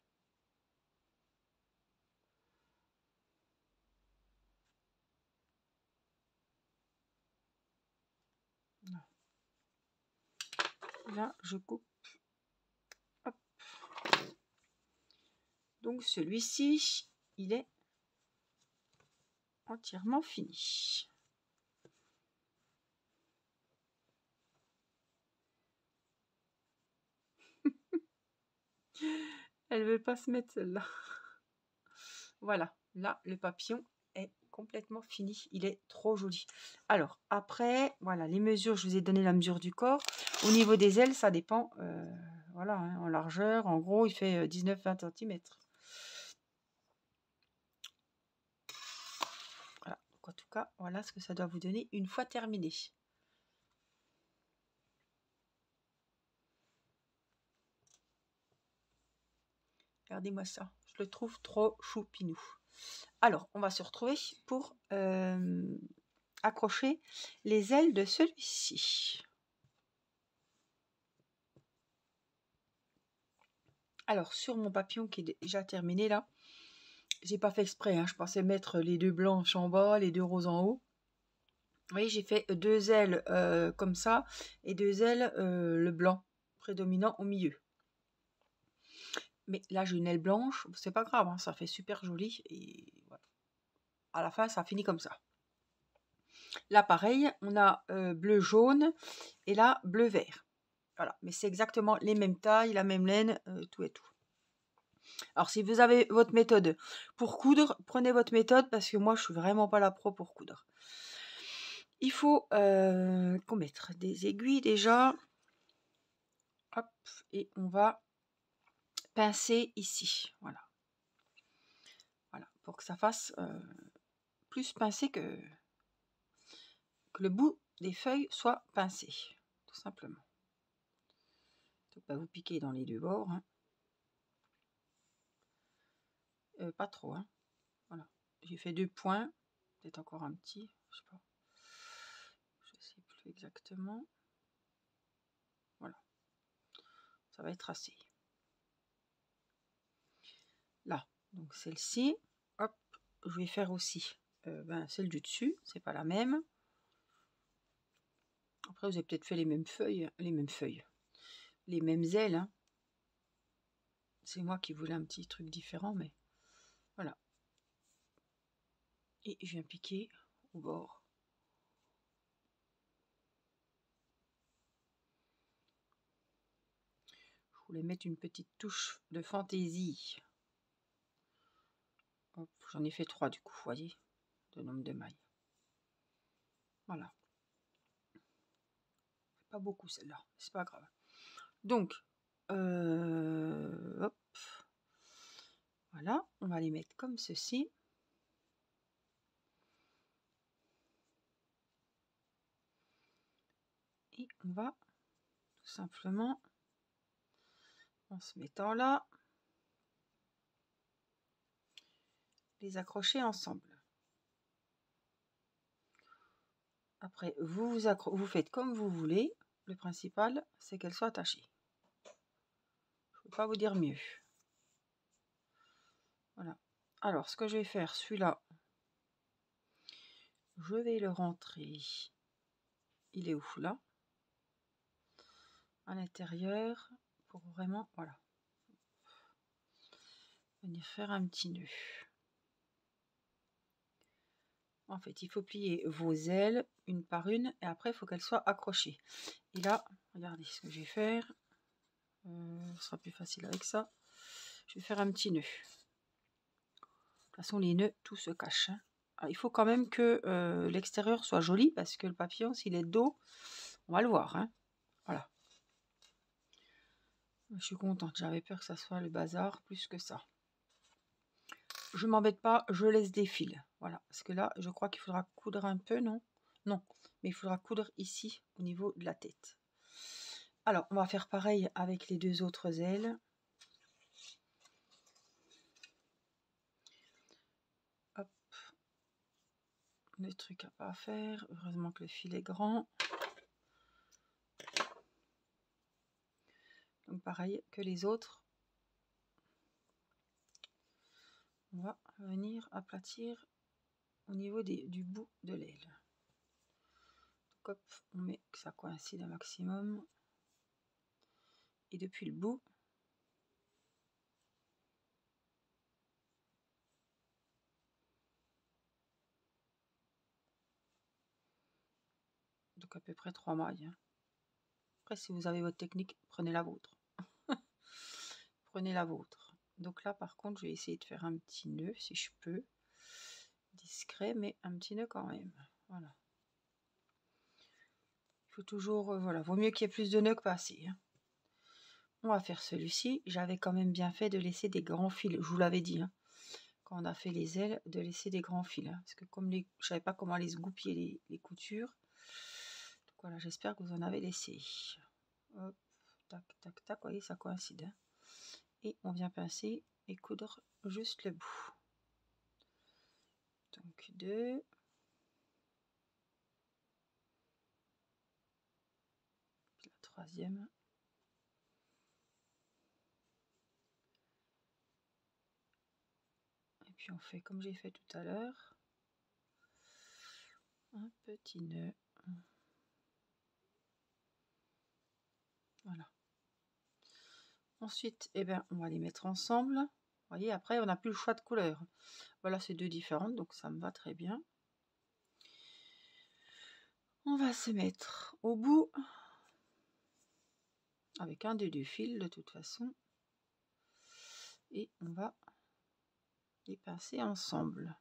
Là, là je coupe. Hop. Donc celui-ci, il est entièrement fini. Elle veut pas se mettre celle-là. Voilà, là le papillon est complètement fini, il est trop joli. Alors après, voilà, les mesures, je vous ai donné la mesure du corps. Au niveau des ailes, ça dépend, voilà, hein, en largeur, en gros, il fait 19-20 cm. Voilà, donc en tout cas, voilà ce que ça doit vous donner une fois terminé. Regardez-moi ça, je le trouve trop choupinou. Alors, on va se retrouver pour accrocher les ailes de celui-ci. Alors, sur mon papillon qui est déjà terminé là, j'ai pas fait exprès, hein, je pensais mettre les deux blanches en bas, les deux roses en haut. Vous voyez, j'ai fait deux ailes comme ça et deux ailes le blanc prédominant au milieu. Mais là, j'ai une aile blanche, c'est pas grave, hein, ça fait super joli et voilà. À la fin, ça finit comme ça. Là, pareil, on a bleu jaune et là, bleu vert. Voilà, mais c'est exactement les mêmes tailles, la même laine, tout et tout. Alors, si vous avez votre méthode pour coudre, prenez votre méthode parce que moi, je suis vraiment pas la pro pour coudre. Il faut qu'on mette des aiguilles déjà. Hop, et on va pincer ici. Voilà. Voilà, pour que ça fasse plus pincé que le bout des feuilles soit pincé, tout simplement. Donc, bah, vous piquez dans les deux bords. Hein. Pas trop, hein. Voilà. J'ai fait 2 points, peut-être encore un petit, je sais pas. Je sais plus exactement. Voilà. Ça va être assez. Là, donc celle-ci, hop, je vais faire aussi celle du dessus, c'est pas la même. Après, vous avez peut-être fait les mêmes feuilles, les mêmes ailes. Hein. C'est moi qui voulais un petit truc différent, mais voilà. Et je viens piquer au bord. Je voulais mettre une petite touche de fantaisie. J'en ai fait 3 du coup, vous voyez, de nombre de mailles. Voilà. Pas beaucoup celle-là, c'est pas grave. Donc, hop. Voilà, on va les mettre comme ceci. Et on va tout simplement, en se mettant là, les accrocher ensemble. Après, vous faites comme vous voulez. Le principal, c'est qu'elle soit attachée. Je ne peux pas vous dire mieux. Voilà. Alors, ce que je vais faire, celui-là, je vais le rentrer. Il est où là? À l'intérieur, pour vraiment, voilà. Venir faire un petit nœud. En fait, il faut plier vos ailes une par une et après, il faut qu'elles soient accrochées. Et là, regardez ce que je vais faire. Ce sera plus facile avec ça. Je vais faire un petit nœud. De toute façon, les nœuds, tout se cache. Hein. Alors, il faut quand même que l'extérieur soit joli parce que le papillon, s'il est de dos, on va le voir. Hein. Voilà. Je suis contente. J'avais peur que ça soit le bazar plus que ça. Je m'embête pas, je laisse des fils. Voilà. Parce que là, je crois qu'il faudra coudre un peu, non? Non. Mais il faudra coudre ici, au niveau de la tête. Alors, on va faire pareil avec les deux autres ailes. Hop. Le truc à pas faire. Heureusement que le fil est grand. Donc, pareil que les autres. On va venir aplatir au niveau du bout de l'aile. Donc, hop, on met que ça coïncide un maximum. Et depuis le bout, donc à peu près 3 mailles, hein. Après, si vous avez votre technique, prenez la vôtre. Prenez la vôtre. Donc là, par contre, je vais essayer de faire un petit nœud, si je peux. Discret, mais un petit nœud quand même. Voilà. Il faut toujours, voilà, vaut mieux qu'il y ait plus de nœuds que pas assez, hein. On va faire celui-ci. J'avais quand même bien fait de laisser des grands fils. Je vous l'avais dit, hein, quand on a fait les ailes, de laisser des grands fils. Hein, parce que comme je ne savais pas comment les goupiller les coutures. Donc voilà, j'espère que vous en avez laissé. Hop, tac, tac, tac. Vous voyez, ça coïncide. Hein. Et on vient pincer et coudre juste le bout. Donc 2. La troisième. Et puis on fait comme j'ai fait tout à l'heure. Un petit nœud. Voilà. Ensuite, eh ben, on va les mettre ensemble. Vous voyez, après, on n'a plus le choix de couleur. Voilà, c'est 2 différentes, donc ça me va très bien. On va se mettre au bout avec un des 2 fils de toute façon. Et on va les pincer ensemble.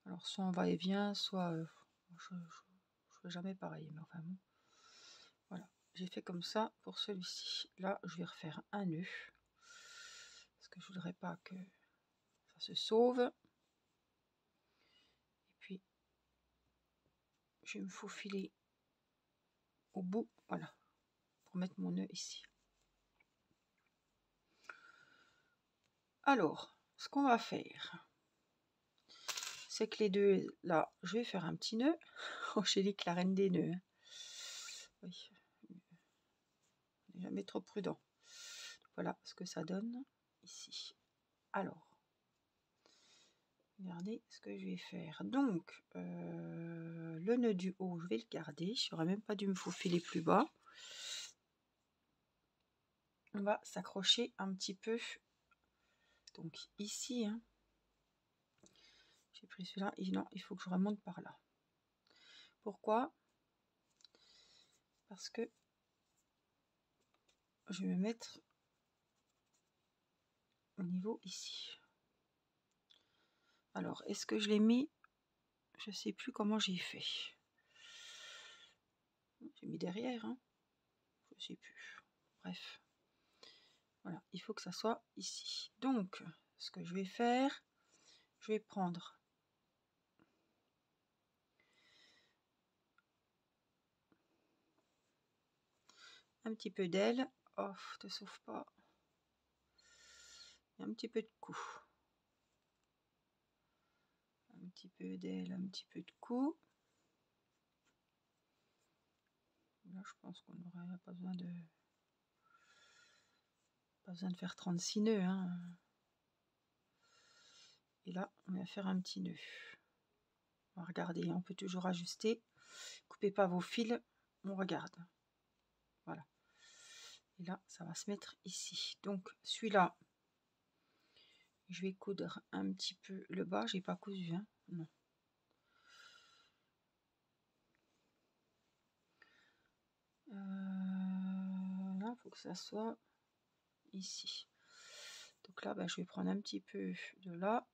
Alors, soit on va et vient, soit je ne fais jamais pareil. Mais enfin bon. Voilà, j'ai fait comme ça pour celui-ci. Là, je vais refaire un nœud. Parce que je voudrais pas que ça se sauve. Et puis, je vais me faufiler au bout, voilà, pour mettre mon nœud ici. Alors, ce qu'on va faire, c'est que les deux, là, je vais faire un petit nœud. Oh, j'ai dit que la reine des nœuds. Hein. Oui, on n'est jamais trop prudent. Voilà ce que ça donne ici. Alors, regardez ce que je vais faire. Donc, le nœud du haut, je vais le garder. Je n'aurais même pas dû me faufiler plus bas. On va s'accrocher un petit peu. Donc ici, hein, j'ai pris celui-là. Non, il faut que je remonte par là. Pourquoi? Parce que je vais me mettre au niveau ici. Alors, est-ce que je l'ai mis? Je ne sais plus comment j'ai fait. J'ai mis derrière, hein. Je ne sais plus. Bref. Voilà, il faut que ça soit ici. Donc, ce que je vais faire, je vais prendre un petit peu d'aile. Oh, te sauve pas. Et un petit peu de cou. Un petit peu d'aile, un petit peu de cou. Là, je pense qu'on n'aurait pas besoin de... Pas besoin de faire 36 nœuds. Hein. Et là, on va faire un petit nœud. On va regarder, on peut toujours ajuster. Coupez pas vos fils, on regarde. Voilà. Et là, ça va se mettre ici. Donc, celui-là, je vais coudre un petit peu le bas. J'ai pas cousu, hein. Non. Là, il faut que ça soit ici. Donc là, ben, je vais prendre un petit peu de là.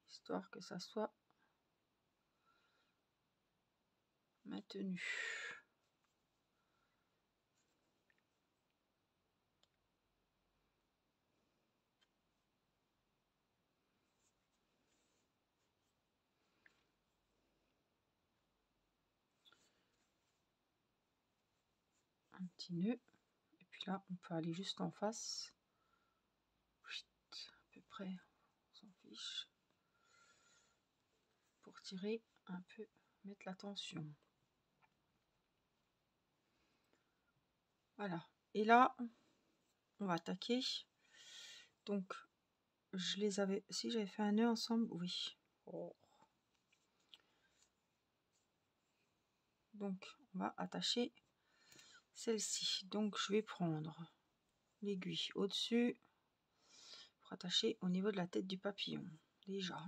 Histoire que ça soit maintenu. Un petit nœud. Et puis là, on peut aller juste en face. À peu près, on s'en fiche. Pour tirer un peu, mettre la tension. Voilà. Et là, on va attaquer. Donc, je les avais... Si j'avais fait un nœud ensemble, oui. Oh. Donc, on va attacher celle-ci. Donc je vais prendre l'aiguille au-dessus pour attacher au niveau de la tête du papillon déjà.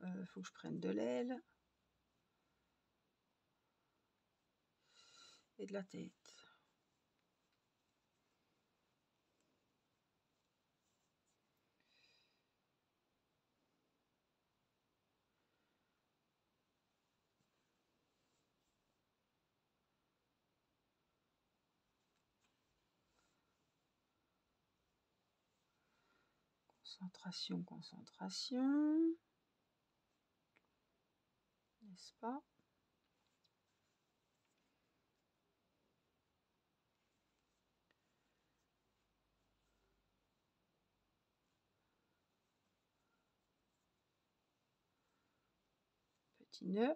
Alors, faut que je prenne de l'aile et de la tête. Concentration, concentration, n'est-ce pas? Petit nœud.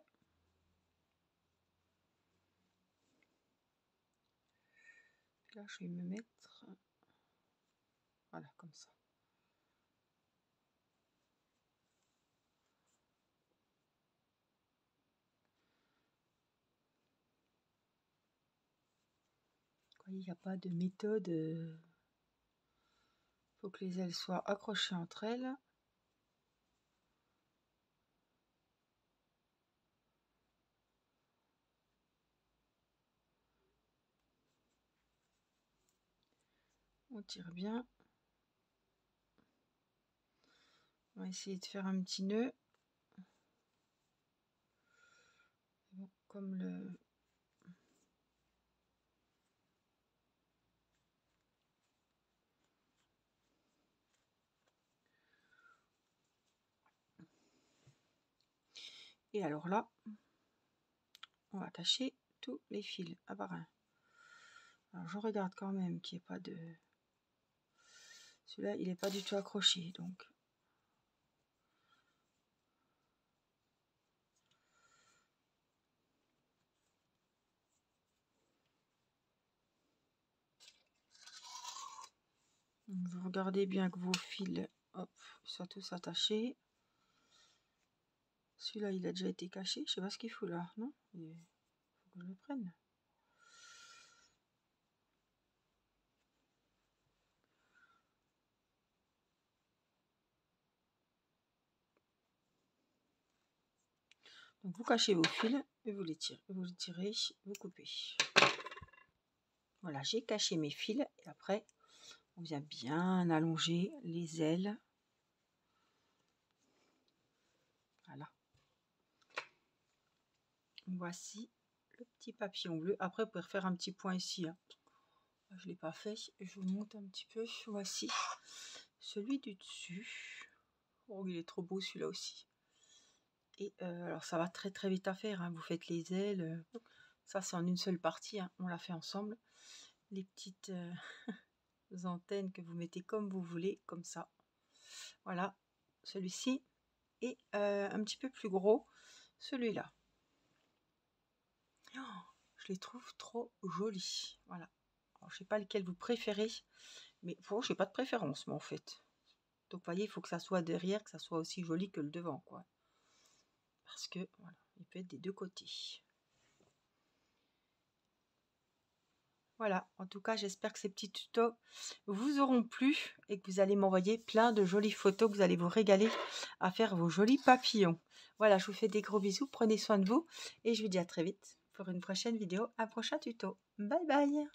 Là, je vais me mettre, voilà, comme ça. Il n'y a pas de méthode. Faut que les ailes soient accrochées entre elles. On tire bien. On va essayer de faire un petit nœud. Bon, comme le... Et alors là, on va attacher tous les fils à par un. Alors je regarde quand même qu'il n'y ait pas de... Celui-là, il n'est pas du tout accroché, donc... Vous regardez bien que vos fils, hop, soient tous attachés. Celui-là, il a déjà été caché. Je sais pas ce qu'il faut là, non? Il faut que je le prenne. Donc vous cachez vos fils et vous les tirez, vous coupez. Voilà, j'ai caché mes fils et après on vient bien allonger les ailes. Voilà. Voici le petit papillon bleu. Après vous pouvez refaire un petit point ici. Hein. Je ne l'ai pas fait. Je vous monte un petit peu. Voici celui du dessus. Oh, il est trop beau celui-là aussi. Et alors ça va très très vite à faire. Hein. Vous faites les ailes. Ça c'est en une seule partie. Hein. On l'a fait ensemble. Les petites antennes que vous mettez comme vous voulez, comme ça. Voilà, celui-ci est un petit peu plus gros, celui-là. Oh, je les trouve trop jolis. Voilà. Alors, je sais pas lequel vous préférez, mais bon, je n'ai pas de préférence, moi, en fait. Donc, vous voyez, il faut que ça soit derrière, que ça soit aussi joli que le devant, quoi. Parce que, voilà, il peut être des deux côtés. Voilà, en tout cas, j'espère que ces petits tutos vous auront plu et que vous allez m'envoyer plein de jolies photos, que vous allez vous régaler à faire vos jolis papillons. Voilà, je vous fais des gros bisous, prenez soin de vous et je vous dis à très vite pour une prochaine vidéo, un prochain tuto. Bye bye!